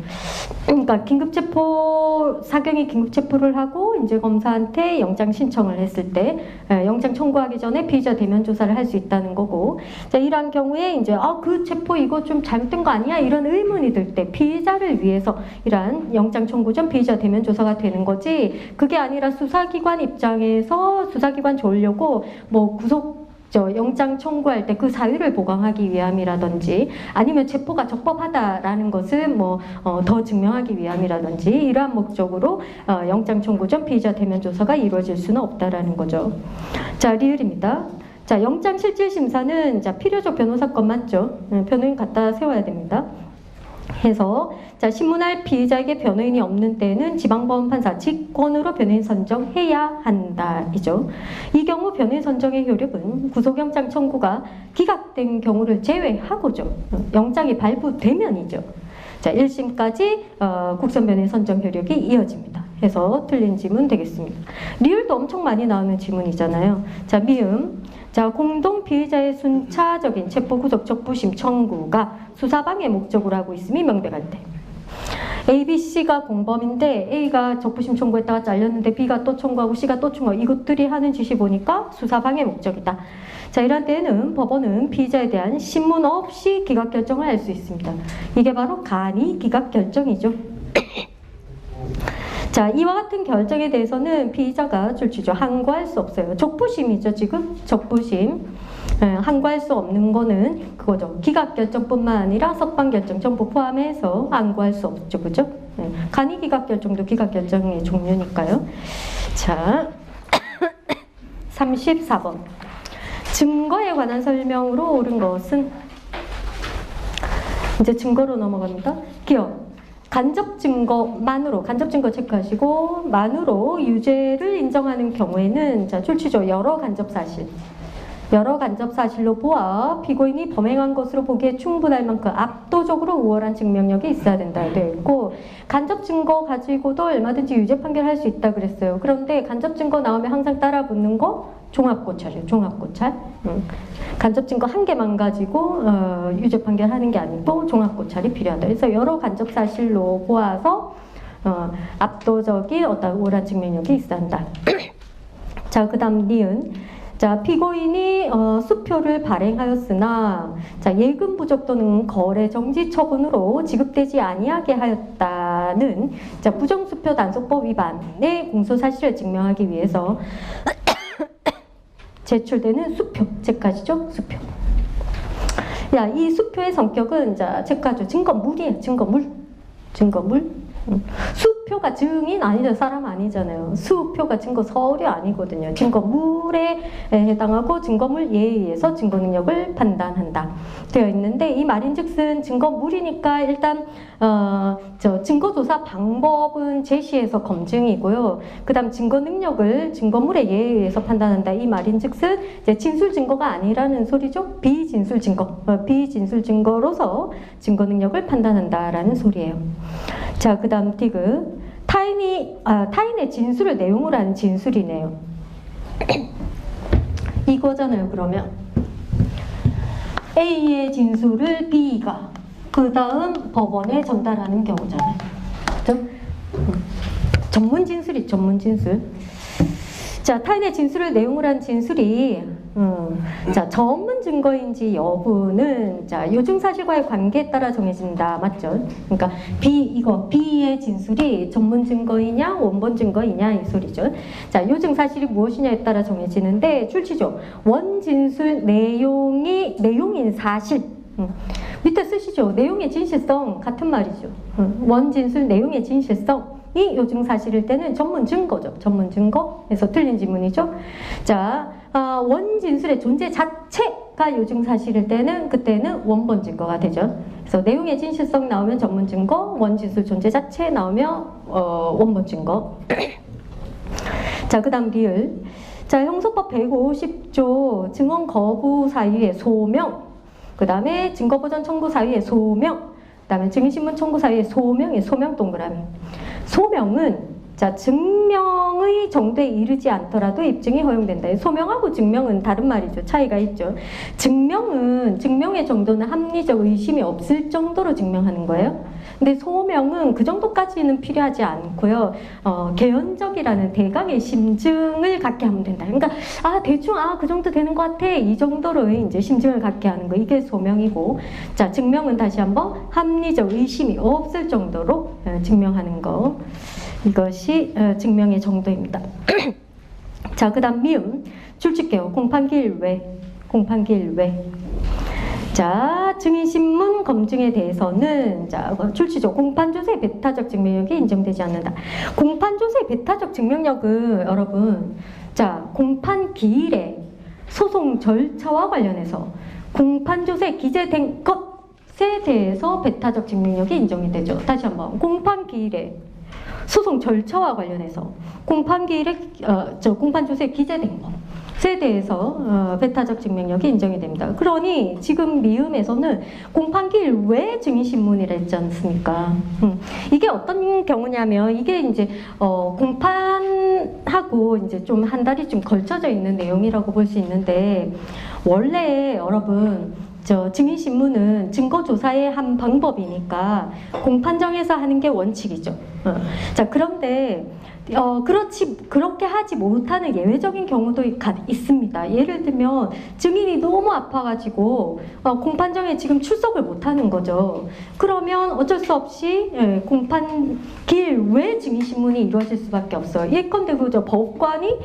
그러니까 긴급체포, 사경이 긴급체포를 하고 이제 검사한테 영장 신청을 했을 때 영장 청구하기 전에 피의자 대면 조사를 할 수 있다는 거고, 자, 이러한 경우에 이제 그 체포 이거 좀 잘못된 거 아니야? 이런 의문이 들 때 피의자를 위해서 이러한 영장 청구 전 피의자 대면 조사가 되는 거지, 그게 아니라 수사기관 입장에서 수사기관 좋으려고 뭐 영장 청구할 때 그 사유를 보강하기 위함이라든지 아니면 체포가 적법하다라는 것을 더 증명하기 위함이라든지 이러한 목적으로 영장 청구 전 피의자 대면 조사가 이루어질 수는 없다라는 거죠. 자, 리을입니다. 자, 영장 실질 심사는 자, 필요적 변호사건 맞죠? 변호인 갖다 세워야 됩니다. 해서 자, 신문할 피의자에게 변호인이 없는 때는 지방법원판사 직권으로 변호인 선정해야 한다이죠. 이 경우 변호인 선정의 효력은 구속영장 청구가 기각된 경우를 제외하고죠. 영장이 발부되면이죠. 자, 1심까지 국선 변호인 선정 효력이 이어집니다. 해서 틀린 지문 되겠습니다. 리을도 엄청 많이 나오는 지문이잖아요. 자, 미음. 자, 공동 피의자의 순차적인 체포 구속 적부심 청구가 수사방해 목적으로 하고 있음이 명백할 때. A, B, C가 공범인데 A가 적부심 청구했다가 잘렸는데 B가 또 청구하고 C가 또 청구하고 이것들이 하는 짓이 보니까 수사방해 목적이다. 자, 이런 때에는 법원은 피의자에 대한 신문 없이 기각 결정을 할 수 있습니다. 이게 바로 간이 기각 결정이죠. 자, 이와 같은 결정에 대해서는 피의자가 줄치죠. 항고할 수 없어요. 적부심이죠, 지금. 적부심. 항고할 수 없는 거는 그거죠. 기각 결정뿐만 아니라 석방 결정 전부 포함해서 항고할 수 없죠, 그죠? 간이 기각 결정도 기각 결정의 종류니까요. 자, 34번. 증거에 관한 설명으로 옳은 것은 이제 증거로 넘어갑니다. 기억. 간접 증거만으로, 간접 증거 체크하시고 만으로 유죄를 인정하는 경우에는 자, 출치조 여러 간접 사실. 여러 간접 사실로 보아 피고인이 범행한 것으로 보기에 충분할 만큼 압도적으로 우월한 증명력이 있어야 된다 되어 있고, 간접 증거 가지고도 얼마든지 유죄 판결할 수 있다 그랬어요. 그런데 간접 증거 나오면 항상 따라 붙는 거 종합고찰이에요. 종합고찰. 간접 증거 한 개만 가지고 유죄 판결하는 게 아니고 종합고찰이 필요하다. 그래서 여러 간접 사실로 보아서 압도적인 어떤 우월한 증명력이 있어야 한다. 자, 그 다음 니은. 자, 피고인이 수표를 발행하였으나 자, 예금 부족 또는 거래 정지 처분으로 지급되지 아니하게 하였다는 자, 부정수표 단속법 위반의 공소 사실을 증명하기 위해서 제출되는 수표 체크하시죠? 수표. 야, 이 수표의 성격은 자, 체크하죠. 증거물이에요. 증거물. 수표가 증인 아니죠. 사람 아니잖아요. 수표가 증거 서류 아니거든요. 증거물에 해당하고 증거물 예에 의해서 증거 능력을 판단한다 되어 있는데, 이 말인즉슨 증거물이니까 일단 증거조사 방법은 제시해서 검증이고요. 그 다음 증거 능력을 증거물의 예에 의해서 판단한다. 이 말인즉슨 이제 진술 증거가 아니라는 소리죠. 비진술 증거. 비진술 증거로서 증거 능력을 판단한다라는 소리예요. 자, 그 다음 디귿. 타인의 진술을 내용으로 하는 진술이네요. 이거잖아요, 그러면. A의 진술을 B가 그 다음 법원에 전달하는 경우잖아요. 그죠? 전문 진술이 전문 진술. 자, 타인의 진술을 내용을 한 진술이 자, 전문 증거인지 여부는 자, 요증 사실과의 관계에 따라 정해진다. 맞죠? 그러니까 B의 진술이 전문 증거이냐 원본 증거이냐 이 소리죠. 자, 요증 사실이 무엇이냐에 따라 정해지는데 출치죠. 원 진술 내용인 사실. 밑에 쓰시죠. 내용의 진실성 같은 말이죠. 원 진술 내용의 진실성. 이 요증 사실일 때는 전문 증거죠. 전문 증거에서 틀린 지문이죠. 자, 원 진술의 존재 자체가 요증 사실일 때는 그때는 원본 증거가 되죠. 그래서 내용의 진실성 나오면 전문 증거, 원 진술 존재 자체 나오면 원본 증거. 자, 그다음 리을. 자, 형소법 150조 증언 거부 사유의 소명. 그다음에 증거 보전 청구 사유의 소명. 그다음에 증인신문 청구 사유의 소명 동그라미. 소명은 자, 증명의 정도에 이르지 않더라도 입증이 허용된다. 소명하고 증명은 다른 말이죠. 차이가 있죠. 증명의 정도는 합리적 의심이 없을 정도로 증명하는 거예요. 근데 소명은 그 정도까지는 필요하지 않고요. 개연적이라는 대강의 심증을 갖게 하면 된다. 그러니까 대충 그 정도 되는 것 같아. 이 정도로의 이제 심증을 갖게 하는 거. 이게 소명이고, 자, 증명은 다시 한번 합리적 의심이 없을 정도로 증명하는 거. 이것이 증명의 정도입니다. 자, 그다음 미음 출칙개요. 공판기일 외. 자, 증인신문 검증에 대해서는 자, 출치죠. 공판조서의 배타적 증명력이 인정되지 않는다. 공판조서의 배타적 증명력은 여러분, 자, 공판기일에 소송 절차와 관련해서 공판조서에 기재된 것에 대해서 배타적 증명력이 인정이 되죠. 다시 한번 공판기일에 소송 절차와 관련해서 공판기일에 공판조서에 기재된 것에 대해서 배타적 증명력이 인정이 됩니다. 그러니 지금 미음에서는 공판기일 외 증인신문이라 했지 않습니까? 이게 어떤 경우냐면 이게 이제 공판하고 이제 좀 한 달이 좀 걸쳐져 있는 내용이라고 볼 수 있는데 원래 여러분 증인신문은 증거조사의 한 방법이니까 공판정에서 하는 게 원칙이죠. 자, 그런데 그렇게 하지 못하는 예외적인 경우도 있습니다. 예를 들면 증인이 너무 아파가지고 공판정에 지금 출석을 못하는 거죠. 그러면 어쩔 수 없이 공판기일 외 증인신문이 이루어질 수밖에 없어요. 예컨대 그저 법관이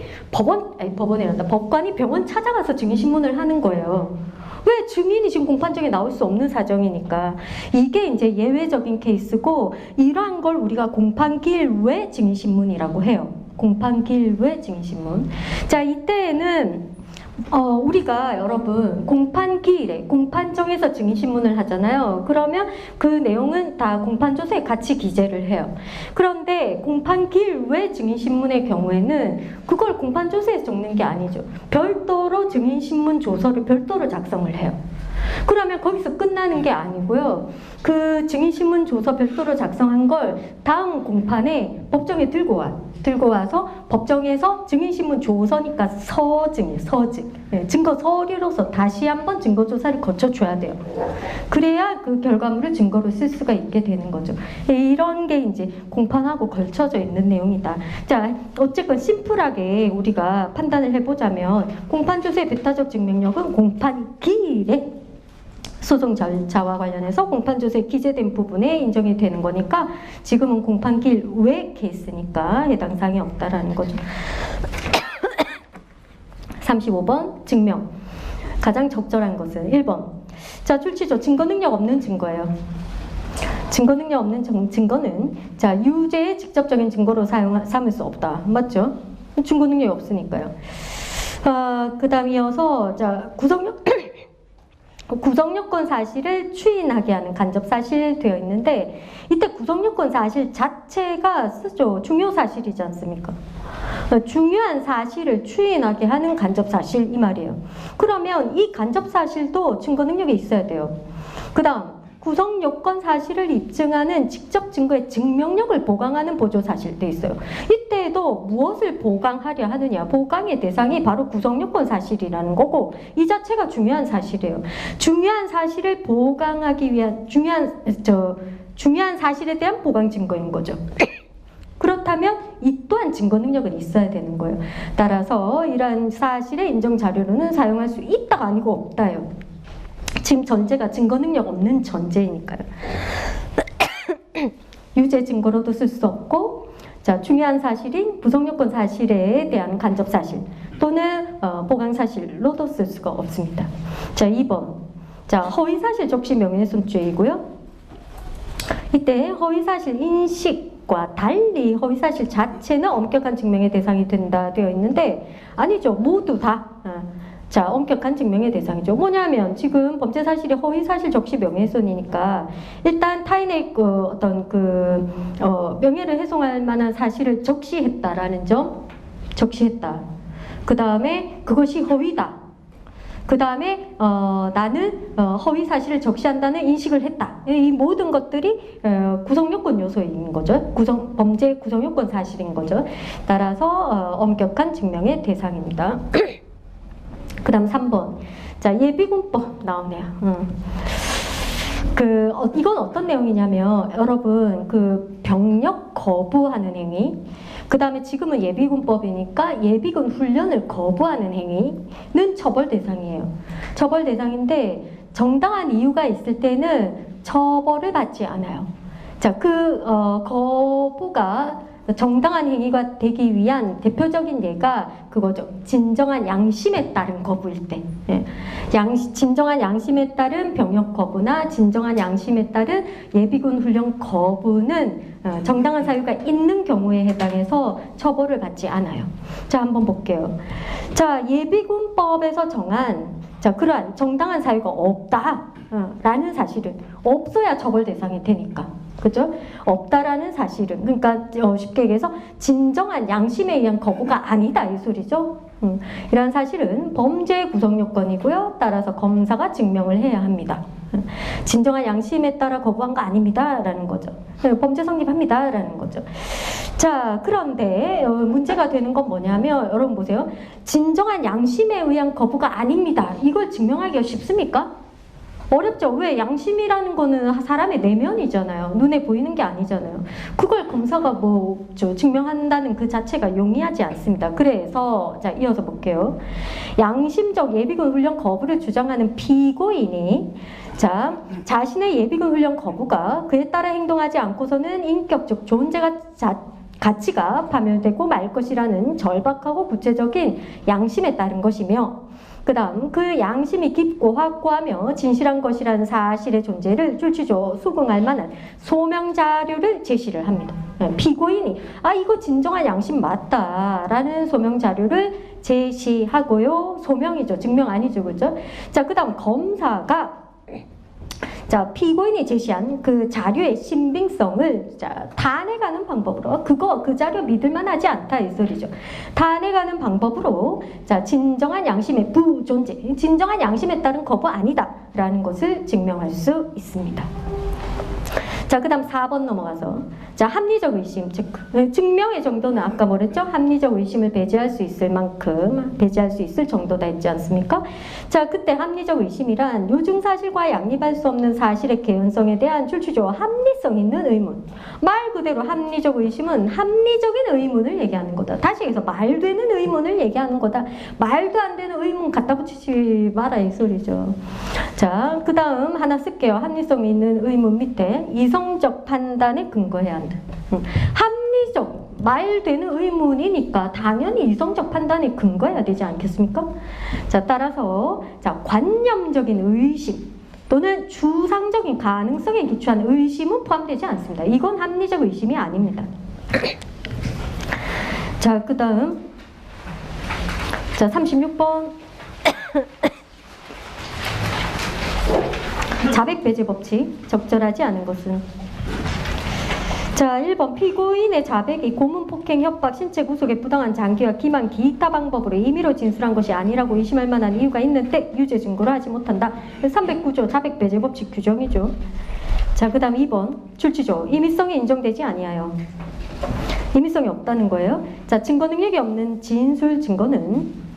병원 찾아가서 증인신문을 하는 거예요. 왜? 증인이 지금 공판정에 나올 수 없는 사정이니까. 이게 이제 예외적인 케이스고, 이러한 걸 우리가 공판기일 외 증인신문이라고 해요. 공판기일 외 증인신문. 자, 이때에는 우리가 여러분 공판기일에 공판정에서 증인신문을 하잖아요. 그러면 그 내용은 다 공판조서에 같이 기재를 해요. 그런데 공판기일 외 증인신문의 경우에는 그걸 공판조서에 적는 게 아니죠. 별도로 증인신문 조서를 별도로 작성을 해요. 그러면 거기서 끝나는 게 아니고요. 그 증인신문 조서 별도로 작성한 걸 다음 공판에 법정에 들고 와서 법정에서 증인신문 조서니까 서증. 증거 서류로서 다시 한번 증거조사를 거쳐줘야 돼요. 그래야 그 결과물을 증거로 쓸 수가 있게 되는 거죠. 이런 게 이제 공판하고 걸쳐져 있는 내용이다. 자, 어쨌건 심플하게 우리가 판단을 해보자면 공판조서의 배타적 증명력은 공판기일에 소송 절차와 관련해서 공판조서에 기재된 부분에 인정이 되는 거니까 지금은 공판기일 외 케이스니까 해당 사항이 없다라는 거죠. 35번 증명. 가장 적절한 것은 1번. 자, 출치죠. 증거 능력 없는 증거예요. 증거 능력 없는 증거는 자, 유죄의 직접적인 증거로 삼을 수 없다. 맞죠? 증거 능력이 없으니까요. 그 다음 이어서 자, 구성요건 사실을 추인하게 하는 간접사실 되어 있는데 이때 구성요건 사실 자체가 쓰죠. 중요사실이지 않습니까? 중요한 사실을 추인하게 하는 간접사실 이 말이에요. 그러면 이 간접사실도 증거 능력이 있어야 돼요. 그 다음 구성 요건 사실을 입증하는 직접 증거의 증명력을 보강하는 보조 사실도 있어요. 이때에도 무엇을 보강하려 하느냐? 보강의 대상이 바로 구성 요건 사실이라는 거고 이 자체가 중요한 사실이에요. 중요한 사실을 보강하기 위한 중요한 사실에 대한 보강 증거인 거죠. 그렇다면 이 또한 증거 능력은 있어야 되는 거예요. 따라서 이러한 사실의 인정 자료로는 사용할 수 있다가 아니고 없다요. 지금 전제가 증거 능력 없는 전제이니까요. 유죄 증거로도 쓸 수 없고, 자, 중요한 사실인 부성요건 사실에 대한 간접 사실 또는 보강 사실로도 쓸 수가 없습니다. 자, 2번. 자, 허위 사실 적시 명예훼손죄이고요. 이때 허위 사실 인식과 달리 허위 사실 자체는 엄격한 증명의 대상이 된다 되어 있는데 아니죠. 모두 다. 자, 엄격한 증명의 대상이죠. 뭐냐면 지금 범죄 사실이 허위 사실 적시 명예훼손이니까 일단 타인의 명예를 훼손할 만한 사실을 적시했다라는 점, 적시했다. 그 다음에 그것이 허위다. 그 다음에 나는 허위 사실을 적시한다는 인식을 했다. 이 모든 것들이 구성요건 요소인 거죠. 범죄 구성요건 사실인 거죠. 따라서 엄격한 증명의 대상입니다. 그 다음 3번. 자, 예비군법 나오네요. 이건 어떤 내용이냐면, 여러분, 병력 거부하는 행위, 그 다음에 지금은 예비군법이니까 예비군 훈련을 거부하는 행위는 처벌 대상이에요. 처벌 대상인데, 정당한 이유가 있을 때는 처벌을 받지 않아요. 자, 거부가 정당한 행위가 되기 위한 대표적인 예가 그거죠. 진정한 양심에 따른 거부일 때. 예. 진정한 양심에 따른 병역 거부나 진정한 양심에 따른 예비군 훈련 거부는 정당한 사유가 있는 경우에 해당해서 처벌을 받지 않아요. 자, 한번 볼게요. 자, 예비군법에서 정한 그러한 정당한 사유가 없다라는 사실은 없어야 처벌 대상이 되니까. 그죠? 없다라는 사실은, 그러니까 쉽게 얘기해서 진정한 양심에 의한 거부가 아니다 이 소리죠. 이런 사실은 범죄 구성 요건이고요. 따라서 검사가 증명을 해야 합니다. 진정한 양심에 따라 거부한 거 아닙니다 라는 거죠. 범죄 성립합니다 라는 거죠. 자, 그런데 문제가 되는 건 뭐냐면 여러분 보세요. 진정한 양심에 의한 거부가 아닙니다. 이걸 증명하기가 쉽습니까? 어렵죠. 왜? 양심이라는 거는 사람의 내면이잖아요. 눈에 보이는 게 아니잖아요. 그걸 검사가 증명한다는 그 자체가 용이하지 않습니다. 그래서 자, 이어서 볼게요. 양심적 예비군 훈련 거부를 주장하는 피고인이 자신의 예비군 훈련 거부가 그에 따라 행동하지 않고서는 인격적 존재가 가치가 파멸되고 말 것이라는 절박하고 구체적인 양심에 따른 것이며 그 다음 그 양심이 깊고 확고하며 진실한 것이라는 사실의 존재를 출치조 수긍할 만한 소명 자료를 제시를 합니다. 피고인이 이거 진정한 양심 맞다라는 소명 자료를 제시하고요. 소명이죠. 증명 아니죠. 그죠? 자, 그 다음 검사가 피고인이 제시한 그 자료의 신빙성을 탄핵하는 방법으로 그 자료 믿을만하지 않다 이 소리죠. 탄핵하는 방법으로 진정한 양심의 부존재, 진정한 양심에 따른 거부 아니다라는 것을 증명할 수 있습니다. 자, 그 다음 4번 넘어가서 합리적 의심 체크. 증명의 정도는 아까 뭐랬죠? 합리적 의심을 배제할 수 있을 만큼 배제할 수 있을 정도다 했지 않습니까? 자, 그때 합리적 의심이란 요중 사실과 양립할 수 없는 사실의 개연성에 대한 출처적 합리성 있는 의문. 말 그대로 합리적 의심은 합리적인 의문을 얘기하는 거다. 다시 얘기해서 말 되는 의문을 얘기하는 거다. 말도 안 되는 의문 갖다 붙이지 마라 이 소리죠. 자, 그 다음 하나 쓸게요. 합리성 있는 의문 밑에 이성적 판단에 근거해야 한다. 합리적, 말 되는 의문이니까 당연히 이성적 판단에 근거해야 되지 않겠습니까? 자, 따라서 관념적인 의심 또는 주상적인 가능성에 기초한 의심은 포함되지 않습니다. 이건 합리적 의심이 아닙니다. 자, 그 다음 36번 자백 배제 법칙 적절하지 않은 것은 자, 1번 피고인의 자백이 고문, 폭행, 협박, 신체 구속의 부당한 장기와 기만, 기타 방법으로 임의로 진술한 것이 아니라고 의심할 만한 이유가 있는 때 유죄 증거로 하지 못한다. 309조 자백 배제 법칙 규정이죠. 자, 그 다음 2번 출치조 임의성이 인정되지 아니하여. 임의성이 없다는 거예요. 자, 증거 능력이 없는 진술 증거는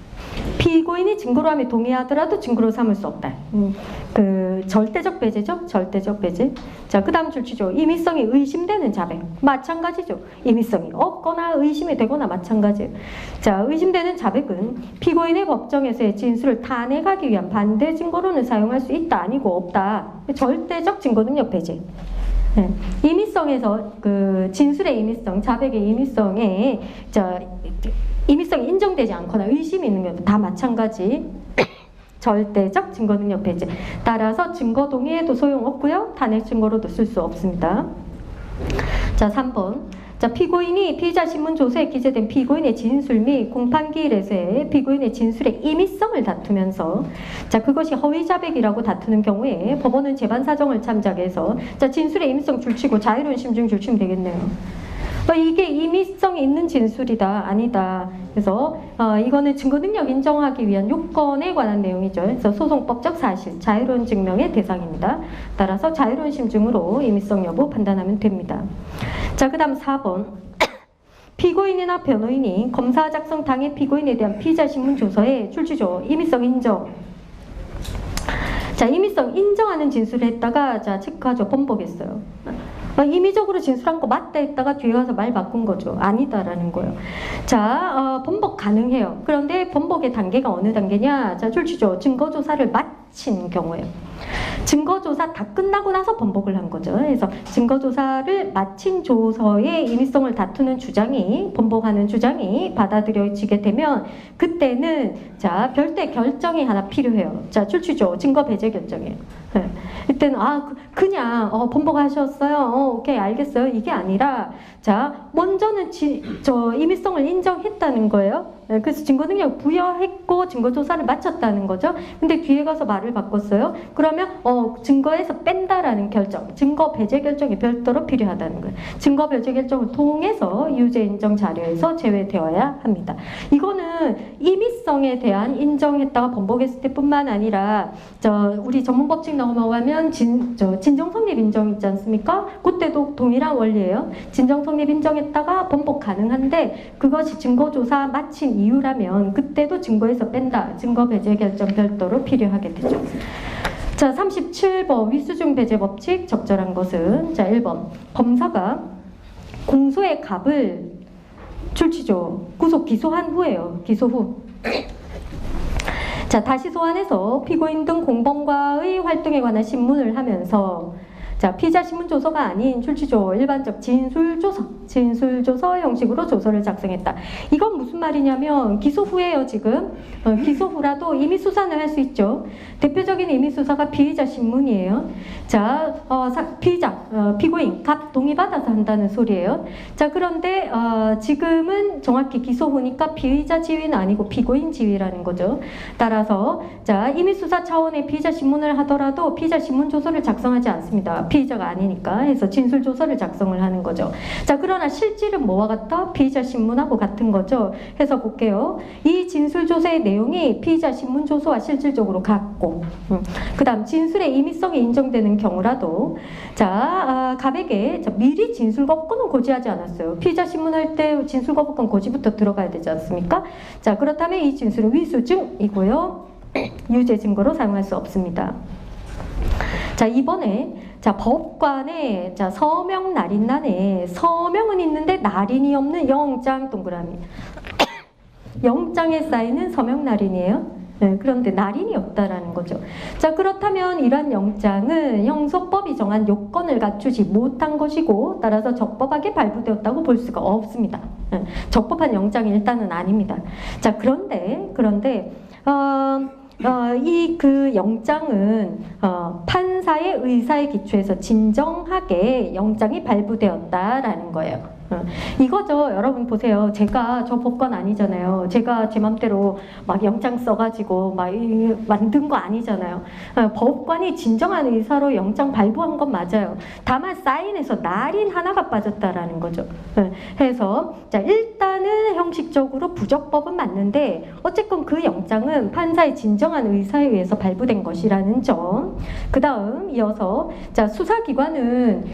피고인이 증거로 함에 동의하더라도 증거로 삼을 수 없다. 그 절대적 배제죠. 절대적 배제. 자, 그 다음 출치조 임의성이 의심되는 자백. 마찬가지죠. 임의성이 없거나 의심이 되거나 마찬가지예요. 자, 의심되는 자백은 피고인의 법정에서의 진술을 탄핵하기 위한 반대 증거로는 사용할 수 있다 아니고 없다. 절대적 증거 능력 배제. 네. 임의성에서 그 진술의 임의성, 자백의 임의성에 임의성이 인정되지 않거나 의심이 있는 경우 다 마찬가지. 절대적 증거 능력 배제. 따라서 증거 동의에도 소용없고요. 탄핵 증거로도 쓸 수 없습니다. 자, 3번. 자, 피고인이 피의자 신문 조서에 기재된 피고인의 진술 및 공판기일에서의 피고인의 진술의 임의성을 다투면서 자, 그것이 허위 자백이라고 다투는 경우에 법원은 재반 사정을 참작해서 자, 진술의 임의성 줄치고 자유로운 심증 줄치면 되겠네요. 이게 임의성이 있는 진술이다 아니다. 그래서 이거는 증거 능력 인정하기 위한 요건에 관한 내용이죠. 그래서 소송법적 사실, 자유로운 증명의 대상입니다. 따라서 자유로운 심증으로 임의성 여부 판단하면 됩니다. 자, 그 다음 4번. 피고인이나 변호인이 검사 작성 당해 피고인에 대한 피의자 신문 조서에 출치조 임의성 인정. 자, 임의성 인정하는 진술을 했다가 자, 체크하죠. 번복했어요. 임의적으로 진술한 거 맞다 했다가 뒤에 가서 말 바꾼 거죠. 아니다라는 거예요. 자, 번복 가능해요. 그런데 번복의 단계가 어느 단계냐? 자, 출치조 증거조사를 마친 경우에요. 증거조사 다 끝나고 나서 번복을 한 거죠. 그래서 증거조사를 마친 조서의 임의성을 다투는 주장이, 번복하는 주장이 받아들여지게 되면 그때는 자, 별도의 결정이 하나 필요해요. 자, 출치조 증거 배제 결정이에요. 네. 이때는 그냥 번복하셨어요. 오케이 알겠어요. 이게 아니라 자, 먼저는 임의성을 인정했다는 거예요. 네, 그래서 증거 능력 부여했고 증거 조사를 마쳤다는 거죠. 근데 뒤에 가서 말을 바꿨어요. 그러면 증거에서 뺀다라는 결정, 증거 배제 결정이 별도로 필요하다는 거예요. 증거 배제 결정을 통해서 유죄 인정 자료에서 제외되어야 합니다. 이거는 임의성에 대한 인정했다가 번복했을 때뿐만 아니라 우리 전문 법칙 넘어가면 진정 성립 인정 있지 않습니까? 그때도 동일한 원리예요. 진정 성립 인정했다가 번복 가능한데 그것이 증거 조사 마친 이유라면 그때도 증거에서 뺀다. 증거 배제 결정 별도로 필요하게 되죠. 자, 37번 위수중 배제 법칙 적절한 것은 자, 1번 검사가 공소의 갑을 출치조 구속 기소한 후에요. 기소 후. 자, 다시 소환해서 피고인 등 공범과의 활동에 관한 신문을 하면서 자, 피의자 신문 조서가 아닌 출치조 일반적 진술조서 형식으로 조서를 작성했다. 이건 무슨 말이냐면 기소 후에요. 지금 기소 후라도 임의 수사는 할 수 있죠. 대표적인 임의 수사가 피의자 신문이에요. 자, 피고인 갑 동의받아서 한다는 소리예요. 자, 그런데 지금은 정확히 기소 후니까 피의자 지위는 아니고 피고인 지위라는 거죠. 따라서 자, 임의 수사 차원의 피의자 신문을 하더라도 피의자 신문 조서를 작성하지 않습니다. 피의자가 아니니까 해서 진술 조서를 작성을 하는 거죠. 자, 그러나 실질은 뭐와 같다? 피의자 신문하고 같은 거죠. 해서 볼게요. 이 진술 조서의 내용이 피의자 신문 조서와 실질적으로 같고, 그 다음 진술의 임의성이 인정되는 경우라도 자, 갑에게 미리 진술 거부권은 고지하지 않았어요. 피의자 신문할 때 진술 거부권 고지부터 들어가야 되지 않습니까? 자, 그렇다면 이 진술은 위수증이고요. 유죄 증거로 사용할 수 없습니다. 자, 이번에 자, 법관에 자, 서명 날인란에 서명은 있는데 날인이 없는 영장 동그라미. 영장에 쌓이는 서명 날인이에요. 네, 그런데 날인이 없다라는 거죠. 자, 그렇다면 이러한 영장은 형소법이 정한 요건을 갖추지 못한 것이고 따라서 적법하게 발부되었다고 볼 수가 없습니다. 네, 적법한 영장이 일단은 아닙니다. 자, 그런데 이 그 영장은 판사의 의사에 기초해서 진정하게 영장이 발부되었다라는 거예요. 이거죠. 여러분 보세요. 제가 저 법관 아니잖아요. 제가 제 맘대로 막 영장 써가지고 막 만든 거 아니잖아요. 법관이 진정한 의사로 영장 발부한 건 맞아요. 다만 사인해서 날인 하나가 빠졌다라는 거죠. 해서 자 일단은 형식적으로 부적법은 맞는데 어쨌건 그 영장은 판사의 진정한 의사에 의해서 발부된 것이라는 점. 그 다음 이어서 자 수사기관은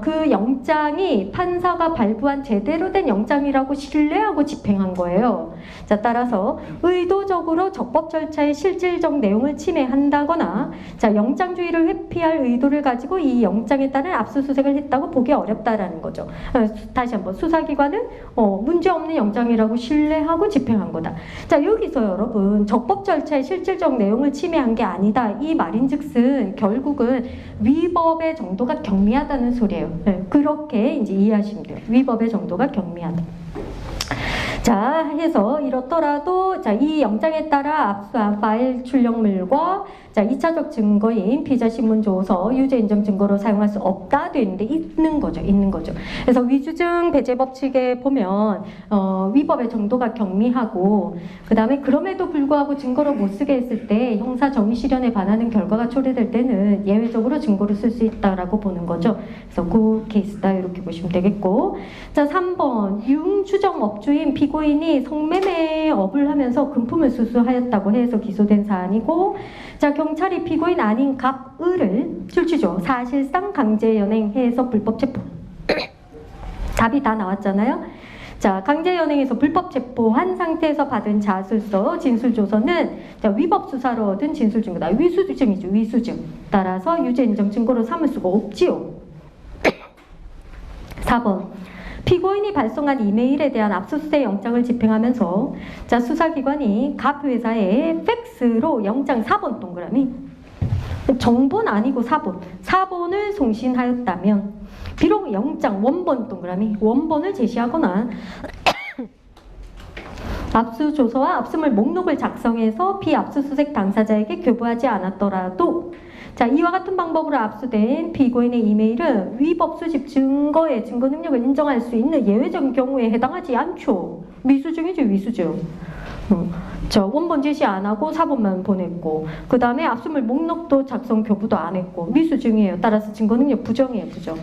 그 영장이 판사가 발부한 제대로 된 영장이라고 신뢰하고 집행한 거예요. 자 따라서 의도적으로 적법 절차의 실질적 내용을 침해한다거나 자 영장주의를 회피할 의도를 가지고 이 영장에 따른 압수수색을 했다고 보기 어렵다라는 거죠. 다시 한번 수사기관은 문제없는 영장이라고 신뢰하고 집행한 거다. 자 여기서 여러분 적법 절차의 실질적 내용을 침해한 게 아니다. 이 말인즉슨 결국은 위법의 정도가 경미하다는 소리예요. 그렇게 이제 이해하시면 돼요. 위법의 정도가 경미하다. 자 해서 이렇더라도 자 이 영장에 따라 압수한 파일 출력물과 자 2차적 증거인 피의자 신문 조서 유죄 인정 증거로 사용할 수 없다 돼 있는데 있는 거죠. 그래서 위주증 배제 법칙에 보면 위법의 정도가 경미하고 그 다음에 그럼에도 불구하고 증거로 못 쓰게 했을 때 형사 정의 실현에 반하는 결과가 초래될 때는 예외적으로 증거로 쓸 수 있다라고 보는 거죠. 그래서 그 케이스다 이렇게 보시면 되겠고 자 3번 융추정 업주인 피고인이 성매매 업을 하면서 금품을 수수하였다고 해서 기소된 사안이고 자 경찰이 피고인 아닌 갑을을 출치죠. 사실상 강제연행해서 불법 체포. 답이 다 나왔잖아요. 자 강제연행해서 불법 체포한 상태에서 받은 자술서 진술조서는 자, 위법 수사로 얻은 진술증거다. 위수증이죠. 위수증. 따라서 유죄 인정 증거로 삼을 수가 없지요. 4번 피고인이 발송한 이메일에 대한 압수수색 영장을 집행하면서 자 수사기관이 갑 회사에 팩스로 영장 4번 동그라미 정본 아니고 4번을 송신하였다면 비록 영장 원본 동그라미 원본을 제시하거나 압수조서와 압수물 목록을 작성해서 비압수수색 당사자에게 교부하지 않았더라도 자 이와 같은 방법으로 압수된 피고인의 이메일은 위법 수집 증거의 증거 능력을 인정할 수 있는 예외적인 경우에 해당하지 않죠. 미수증이죠. 위수증. 저 원본 제시 안 하고 4번만 보냈고 그 다음에 압수물 목록도 작성 교부도 안 했고 미수증이에요. 따라서 증거 능력 부정이에요. 부정.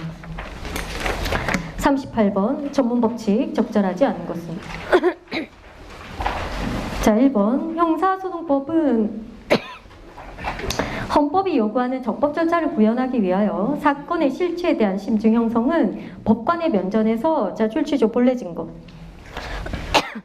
38번 전문법칙 적절하지 않은 것은 자 1번 형사소송법은 헌법이 요구하는 적법 절차를 구현하기 위하여 사건의 실체에 대한 심증 형성은 법관의 면전에서 자 출치조 본래 증거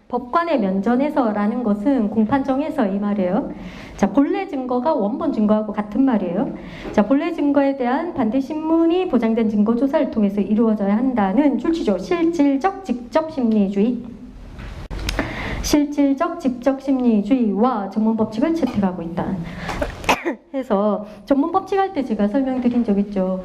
법관의 면전에서라는 것은 공판정에서 이 말이에요. 자 본래 증거가 원본 증거하고 같은 말이에요. 자 본래 증거에 대한 반대 신문이 보장된 증거 조사를 통해서 이루어져야 한다는 출치조 실질적 직접 심리주의 실질적 직접 심리주의와 전문법칙을 채택하고 있다. 해서 전문법칙 할 때 제가 설명드린 적 있죠.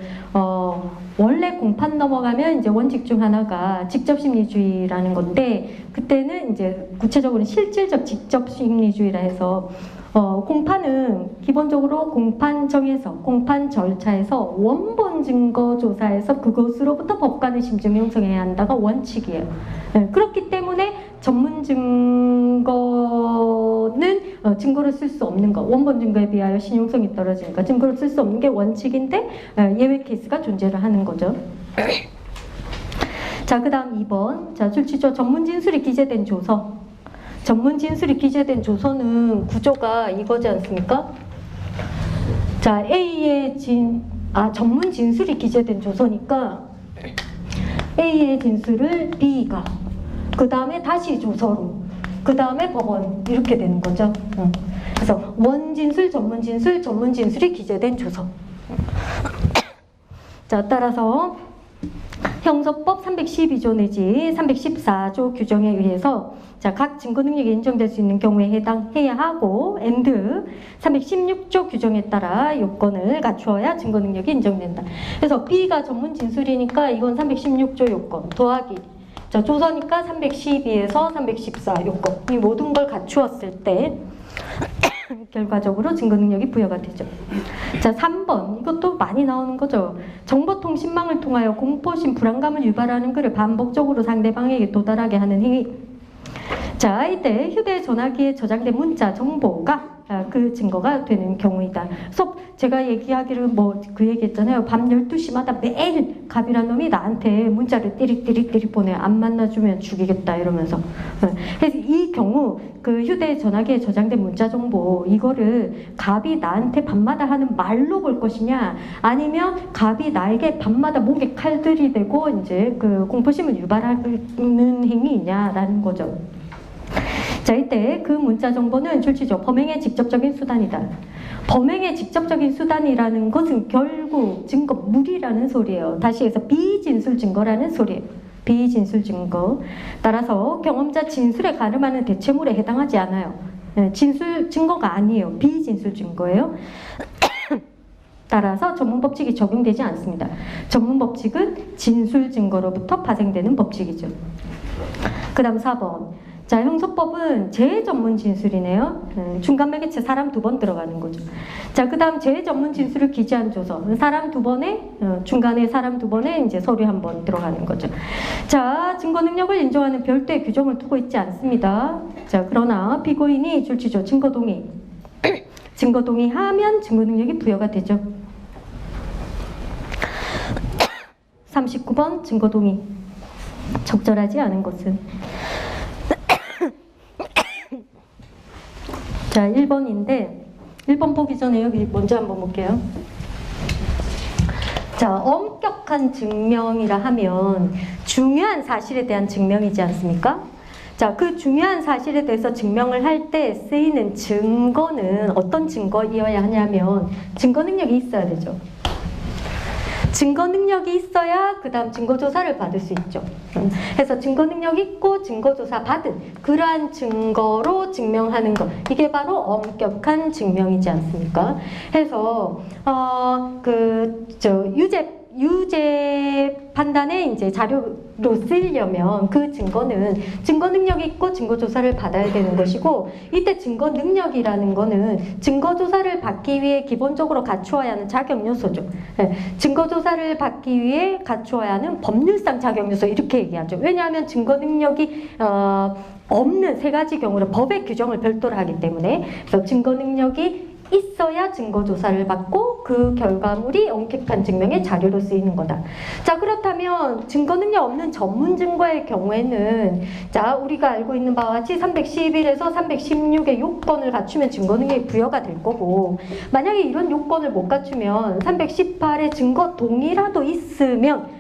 원래 공판 넘어가면 이제 원칙 중 하나가 직접심리주의라는 건데 그때는 이제 구체적으로 실질적 직접심리주의라 해서 공판은 기본적으로 공판정에서 공판 절차에서 원본 증거 조사에서 그것으로부터 법관의 심증 형성해야 한다가 원칙이에요. 네, 그렇기 때문에 전문 증거는 증거로 쓸 수 없는 거 원본 증거에 비하여 신용성이 떨어지니까 증거로 쓸 수 없는 게 원칙인데 예외 케이스가 존재를 하는 거죠. 자, 그 다음 2번 자 출치조 전문 진술이 기재된 조서 전문 진술이 기재된 조서는 구조가 이거지 않습니까? 자 A의 전문 진술이 기재된 조서니까 A의 진술을 B가 그 다음에 다시 조서로 그 다음에 법원 이렇게 되는 거죠. 그래서 원진술, 전문진술, 전문진술이 기재된 조서. 자 따라서 형사법 312조 내지 314조 규정에 의해서 자, 각 증거 능력이 인정될 수 있는 경우에 해당해야 하고 and 316조 규정에 따라 요건을 갖추어야 증거 능력이 인정된다. 그래서 B가 전문 진술이니까 이건 316조 요건 더하기 자, 조서니까 312에서 314 요건 이 모든 걸 갖추었을 때 결과적으로 증거 능력이 부여가 되죠. 자, 3번. 이것도 많이 나오는 거죠. 정보통신망을 통하여 공포심, 불안감을 유발하는 글을 반복적으로 상대방에게 도달하게 하는 행위. 자, 이때 휴대전화기에 저장된 문자 정보가 그 증거가 되는 경우이다. 그래서 제가 얘기하기를 그 얘기했잖아요. 밤 12시마다 매일 갑이란 놈이 나한테 문자를 띠릭띠릭 보내. 안 만나주면 죽이겠다 이러면서. 그래서 이 경우 그 휴대전화기에 저장된 문자 정보 이거를 갑이 나한테 밤마다 하는 말로 볼 것이냐, 아니면 갑이 나에게 밤마다 목에 칼들이 대고 이제 그 공포심을 유발하는 행위이냐라는 거죠. 자, 이때 그 문자 정보는 출처죠. 범행의 직접적인 수단이다. 범행의 직접적인 수단이라는 것은 결국 증거물이라는 소리예요. 다시 해서 비진술 증거라는 소리예요. 비진술 증거. 따라서 경험자 진술에 가름하는 대체물에 해당하지 않아요. 진술 증거가 아니에요. 비진술 증거예요. 따라서 전문 법칙이 적용되지 않습니다. 전문 법칙은 진술 증거로부터 파생되는 법칙이죠. 그 다음 4번. 자, 형소법은 재전문 진술이네요. 중간 매개체 사람 2번 들어가는 거죠. 자, 그 다음 재전문 진술을 기재한 조서. 사람 2번에, 중간에 사람 2번에 이제 서류 1번 들어가는 거죠. 자, 증거 능력을 인정하는 별도의 규정을 두고 있지 않습니다. 자, 그러나 피고인이 출치조 증거 동의. 증거 동의하면 증거 능력이 부여가 되죠. 39번 증거 동의. 적절하지 않은 것은. 자, 1번인데 1번 보기 전에 여기 먼저 한번 볼게요. 자, 엄격한 증명이라 하면 중요한 사실에 대한 증명이지 않습니까? 자, 그 중요한 사실에 대해서 증명을 할 때 쓰이는 증거는 어떤 증거이어야 하냐면 증거 능력이 있어야 되죠. 증거 능력이 있어야 그 다음 증거조사를 받을 수 있죠. 그래서 증거 능력 있고 증거조사 받은 그러한 증거로 증명하는 것, 이게 바로 엄격한 증명이지 않습니까? 해서 유죄 판단에 이제 자료로 쓰려면 그 증거는 증거 능력이 있고 증거 조사를 받아야 되는 것이고, 이때 증거 능력이라는 거는 증거 조사를 받기 위해 기본적으로 갖추어야 하는 자격 요소죠. 증거 조사를 받기 위해 갖추어야 하는 법률상 자격 요소, 이렇게 얘기하죠. 왜냐하면 증거 능력이 없는 세 가지 경우를 법의 규정을 별도로 하기 때문에, 그래서 증거 능력이 있어야 증거조사를 받고 그 결과물이 엄격한 증명의 자료로 쓰이는 거다. 자, 그렇다면 증거능력 없는 전문 증거의 경우에는, 자, 우리가 알고 있는 바와 같이 311에서 316의 요건을 갖추면 증거능력이 부여가 될 거고, 만약에 이런 요건을 못 갖추면 318의 증거 동의라도 있으면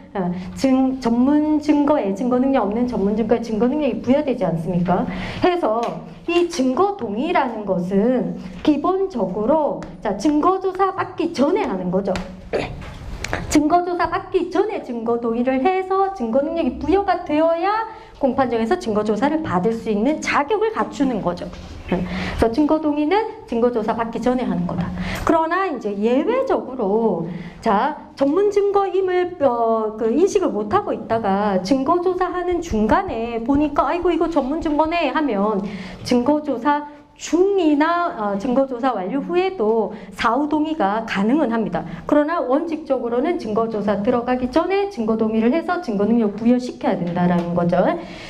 전문 증거에, 증거 능력 없는 전문 증거에 증거 능력이 부여되지 않습니까? 해서 이 증거 동의라는 것은 기본적으로, 자, 증거조사 받기 전에 하는 거죠. 증거조사 받기 전에 증거 동의를 해서 증거 능력이 부여가 되어야 공판정에서 증거조사를 받을 수 있는 자격을 갖추는 거죠. 그래서 증거 동의는 증거조사 받기 전에 하는 거다. 그러나 이제 예외적으로, 자, 전문 증거임을 인식을 못하고 있다가 증거조사하는 중간에 보니까 아이고 이거 전문 증거네 하면 증거조사 중이나 증거조사 완료 후에도 사후 동의가 가능은 합니다. 그러나 원칙적으로는 증거조사 들어가기 전에 증거 동의를 해서 증거 능력 부여시켜야 된다라는 거죠.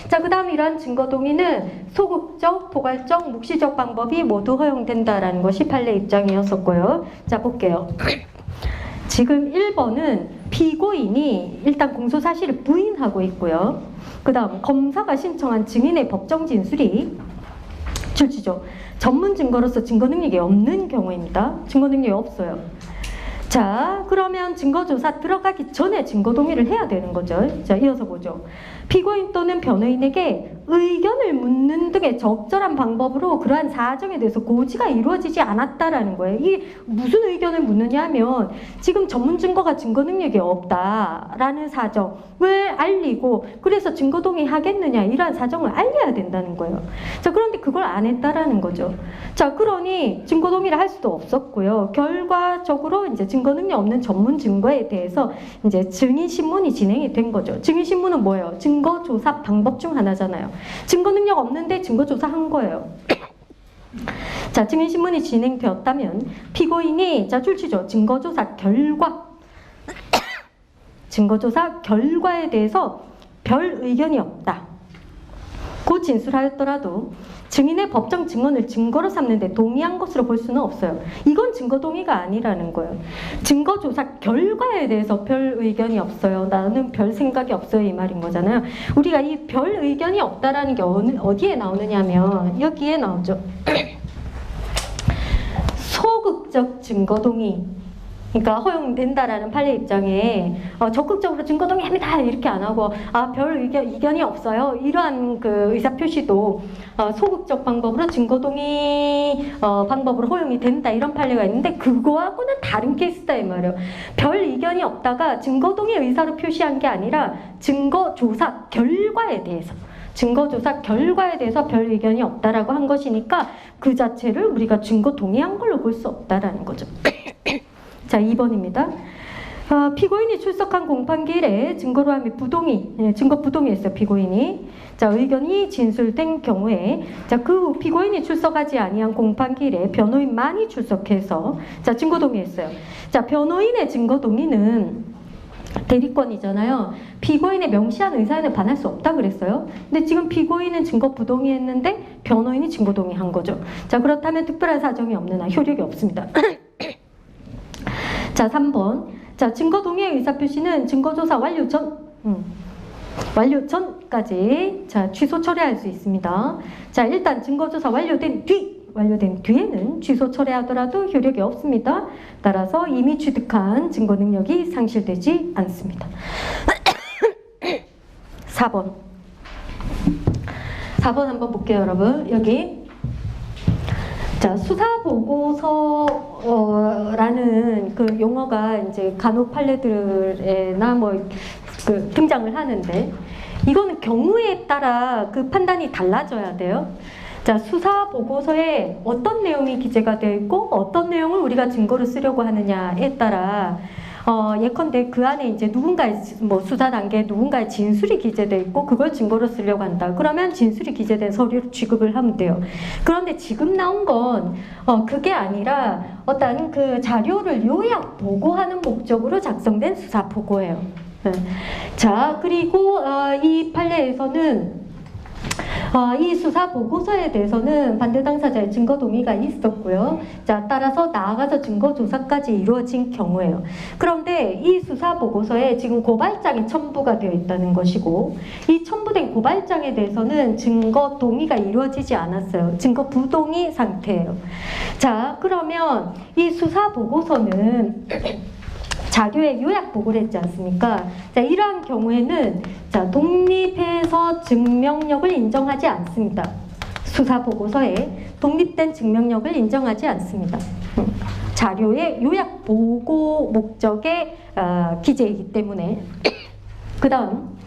자, 그 다음 이러한 증거 동의는 소극적, 포괄적, 묵시적 방법이 모두 허용된다라는 것이 판례 입장이었었고요. 자, 볼게요. 지금 1번은 피고인이 일단 공소 사실을 부인하고 있고요. 그 다음 검사가 신청한 증인의 법정 진술이 출치죠. 전문 증거로서 증거 능력이 없는 경우입니다. 증거 능력이 없어요. 자, 그러면 증거조사 들어가기 전에 증거 동의를 해야 되는 거죠. 자, 이어서 보죠. 피고인 또는 변호인에게 의견을 묻는 등의 적절한 방법으로 그러한 사정에 대해서 고지가 이루어지지 않았다라는 거예요. 이게 무슨 의견을 묻느냐 하면 지금 전문 증거가 증거 능력이 없다라는 사정을 알리고, 그래서 증거 동의하겠느냐 이러한 사정을 알려야 된다는 거예요. 자, 그런데 그걸 안 했다라는 거죠. 자, 그러니 증거 동의를 할 수도 없었고요. 결과적으로 이제 증거 능력 없는 전문 증거에 대해서 이제 증인 신문이 진행이 된 거죠. 증인 신문은 뭐예요? 증거 조사 방법 중 하나잖아요. 증거 능력 없는데 증거 조사한 거예요. 자, 증인신문이 진행되었다면 피고인이 자 줄치죠. 증거조사 결과에 대해서 별 의견이 없다. 고 진술하였더라도 증인의 법정 증언을 증거로 삼는데 동의한 것으로 볼 수는 없어요. 이건 증거 동의가 아니라는 거예요. 증거조사 결과에 대해서 별 의견이 없어요. 나는 별 생각이 없어요. 이 말인 거잖아요. 우리가 이 별 의견이 없다라는 게 어디에 나오느냐면 여기에 나오죠. 소극적 증거 동의. 그러니까 허용된다라는 판례 입장에 적극적으로 증거 동의합니다 이렇게 안 하고 별 의견이 없어요 이러한 그 의사 표시도 소극적 방법으로 증거 동의 방법으로 허용이 된다 이런 판례가 있는데 그거하고는 다른 케이스다 이 말이에요. 별 의견이 없다가 증거 동의 의사로 표시한 게 아니라 증거 조사 결과에 대해서 별 의견이 없다라고 한 것이니까 그 자체를 우리가 증거 동의한 걸로 볼 수 없다라는 거죠. 자, 2번입니다. 피고인이 출석한 공판기일에 증거로 함이 증거 부동의했어요, 피고인이. 자, 의견이 진술된 경우에, 자, 그 후 피고인이 출석하지 아니한 공판기일에 변호인만이 출석해서, 자, 증거 동의했어요. 자, 변호인의 증거 동의는 대리권이잖아요. 피고인의 명시한 의사에는 반할 수 없다 그랬어요. 근데 지금 피고인은 증거 부동의했는데 변호인이 증거 동의한 거죠. 자, 그렇다면 특별한 사정이 없는 한 효력이 없습니다. 자, 3번. 자, 증거 동의의 의사표시는 증거조사 완료 전까지 자, 취소 철회할 수 있습니다. 자, 일단 증거조사 완료된 뒤에는 취소 철회하더라도 효력이 없습니다. 따라서 이미 취득한 증거 능력이 상실되지 않습니다. 4번. 4번 한번 볼게요, 여러분. 여기. 자, 수사보고서라는 그 용어가 이제 간혹 판례들에나 등장을 하는데 이거는 경우에 따라 그 판단이 달라져야 돼요. 자, 수사보고서에 어떤 내용이 기재가 되어 있고 어떤 내용을 우리가 증거로 쓰려고 하느냐에 따라 예컨대 그 안에 이제 누군가의 수사 단계에 누군가의 진술이 기재되어 있고 그걸 증거로 쓰려고 한다. 그러면 진술이 기재된 서류를 취급을 하면 돼요. 그런데 지금 나온 건 그게 아니라 어떤 그 자료를 요약 보고하는 목적으로 작성된 수사 보고예요. 자, 그리고 이 판례에서는 이 수사 보고서에 대해서는 반대 당사자의 증거 동의가 있었고요. 자, 따라서 나아가서 증거 조사까지 이루어진 경우에요. 그런데 이 수사 보고서에 지금 고발장이 첨부가 되어 있다는 것이고 이 첨부된 고발장에 대해서는 증거 동의가 이루어지지 않았어요. 증거 부동의 상태예요. 자, 그러면 이 수사 보고서는 자료의 요약 보고를 했지 않습니까? 자, 이러한 경우에는 자, 독립해서 증명력을 인정하지 않습니다. 수사 보고서에 독립된 증명력을 인정하지 않습니다. 자료의 요약 보고 목적의 기재이기 때문에. 그다음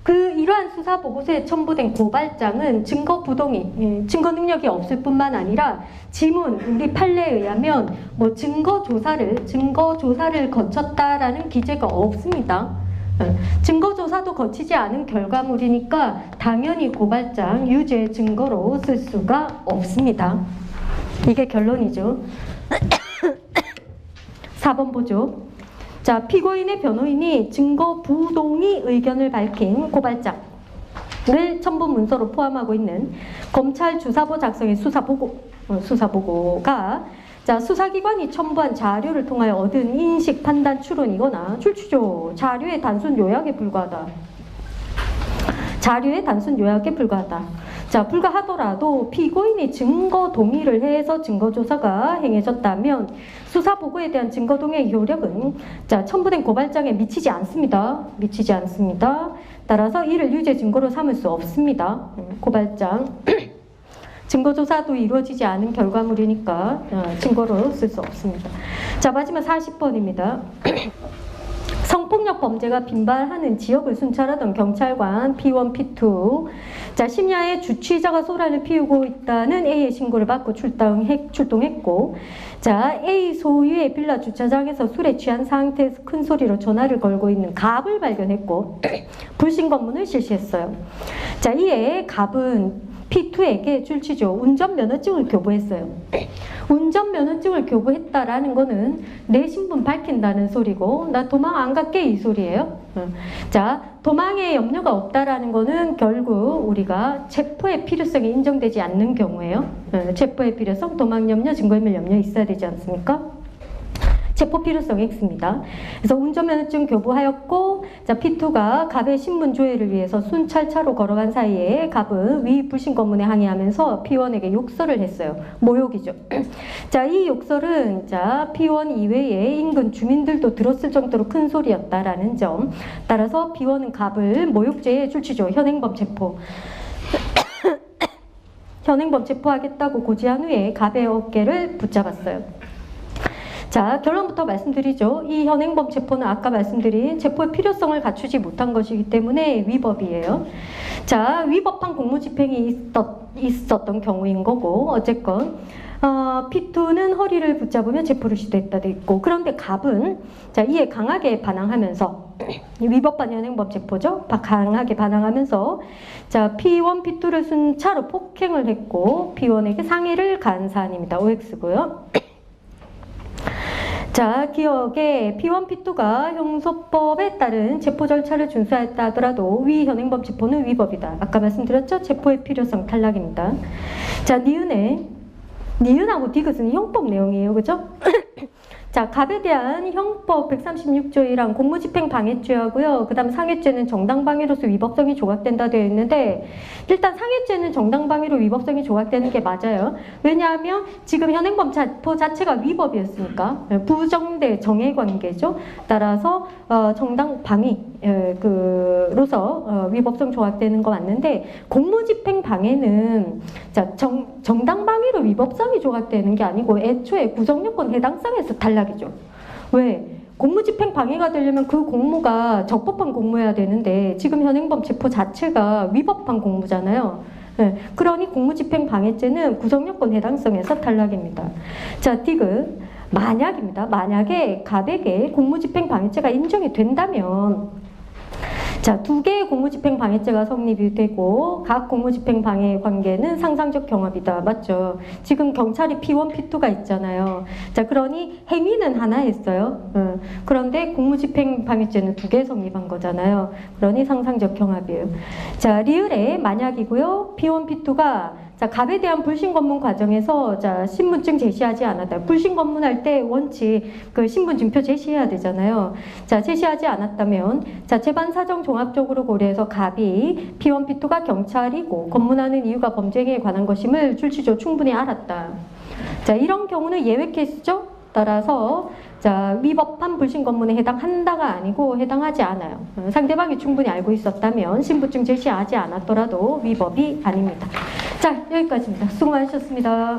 이러한 수사 보고서에 첨부된 고발장은 증거 부동의, 증거 능력이 없을 뿐만 아니라 지문, 우리 판례에 의하면 증거 조사를 거쳤다라는 기재가 없습니다. 증거 조사도 거치지 않은 결과물이니까 당연히 고발장 유죄 증거로 쓸 수가 없습니다. 이게 결론이죠. 4번 보죠. 자, 피고인의 변호인이 증거 부동의 의견을 밝힌 고발장을 첨부 문서로 포함하고 있는 검찰 주사보 작성의 수사보고가 자, 수사기관이 첨부한 자료를 통하여 얻은 인식, 판단, 추론이거나 출처죠. 자료의 단순 요약에 불과하다. 자, 불가하더라도 피고인이 증거 동의를 해서 증거 조사가 행해졌다면 수사 보고에 대한 증거 동의의 효력은 자, 첨부된 고발장에 미치지 않습니다. 따라서 이를 유죄 증거로 삼을 수 없습니다. 고발장 증거 조사도 이루어지지 않은 결과물이니까 증거로 쓸 수 없습니다. 자, 마지막 40번입니다. 성폭력 범죄가 빈발하는 지역을 순찰하던 경찰관 P1, P2 자, 심야에 주취자가 소란을 피우고 있다는 A의 신고를 받고 출동했고 자, A 소유의 빌라 주차장에서 술에 취한 상태에서 큰 소리로 전화를 걸고 있는 갑을 발견했고 불신 검문을 실시했어요. 자, 이에 갑은 P2에게 줄치죠. 운전면허증을 교부했어요. 운전면허증을 교부했다라는 거는 내 신분 밝힌다는 소리고 나 도망 안 갈게 이 소리예요. 자, 도망에 염려가 없다라는 거는 결국 우리가 체포의 필요성이 인정되지 않는 경우예요. 체포의 필요성, 도망 염려, 증거인멸 염려 있어야 되지 않습니까? 체포 필요성 X입니다. 그래서 운전면허증 교부하였고, 자, P2가 갑의 신분 조회를 위해서 순찰차로 걸어간 사이에 갑은 위 불신 검문에 항의하면서 P1에게 욕설을 했어요. 모욕이죠. 자, 이 욕설은 자, P1 이외에 인근 주민들도 들었을 정도로 큰 소리였다라는 점. 따라서 P1은 갑을 모욕죄에 줄치죠. 현행범 체포. 현행범 체포하겠다고 고지한 후에 갑의 어깨를 붙잡았어요. 자, 결론부터 말씀드리죠. 이 현행범 체포는 아까 말씀드린 체포의 필요성을 갖추지 못한 것이기 때문에 위법이에요. 자, 위법한 공무집행이 있었던 경우인 거고 어쨌건 P2는 허리를 붙잡으며 체포를 시도했다 돼 있고, 그런데 갑은 자, 이에 강하게 반항하면서 위법한 현행범 체포죠. 강하게 반항하면서 자, P1, P2를 순차로 폭행을 했고 P1에게 상해를 가한 사안입니다. OX고요. 자, 기억에 P1, P2가 형소법에 따른 체포 절차를 준수했다 하더라도 위 현행범 체포는 위법이다. 아까 말씀드렸죠? 체포의 필요성 탈락입니다. 자, 니은하고 디귿은 형법 내용이에요. 그죠? 자, 갑에 대한 형법 136조 1항 공무집행 방해죄하고요. 그 다음 상해죄는 정당방위로서 위법성이 조각된다 되어 있는데, 일단 상해죄는 정당방위로 위법성이 조각되는 게 맞아요. 왜냐하면 지금 현행범 체포 자체가 위법이었으니까 부정대 정해관계죠. 따라서 정당방위로서 위법성 조각되는 거 맞는데, 공무집행 방해는 자, 정당방위로 위법성이 조각되는 게 아니고 애초에 구성요건 해당성에서 탈락이죠. 왜? 공무집행 방해가 되려면 그 공무가 적법한 공무여야 되는데 지금 현행범 체포 자체가 위법한 공무잖아요. 네, 그러니 공무집행 방해죄는 구성요건 해당성에서 탈락입니다. 자, 디귿. 만약입니다. 만약에 갑에게 공무집행 방해죄가 인정이 된다면 자, 두 개의 공무집행 방해죄가 성립이 되고 각 공무집행 방해 관계는 상상적 경합이다. 맞죠? 지금 경찰이 P1, P2가 있잖아요. 자, 그러니 행위는 하나 했어요. 그런데 공무집행 방해죄는 두 개 성립한 거잖아요. 그러니 상상적 경합이에요. 자, 리을의 만약이고요. P1, P2가 자, 갑에 대한 불신 검문 과정에서 자, 신분증 제시하지 않았다. 불신 검문할 때 원칙 그 신분증표 제시해야 되잖아요. 자, 제시하지 않았다면 자, 재반 사정 종합적으로 고려해서 갑이 P1, P2가 경찰이고 검문하는 이유가 범죄 행위에 관한 것임을 줄치죠. 충분히 알았다. 자, 이런 경우는 예외 케이스죠. 따라서 자, 위법한 불신 검문에 해당한다가 아니고 해당하지 않아요. 상대방이 충분히 알고 있었다면 신분증 제시하지 않았더라도 위법이 아닙니다. 자, 여기까지입니다. 수고 많으셨습니다.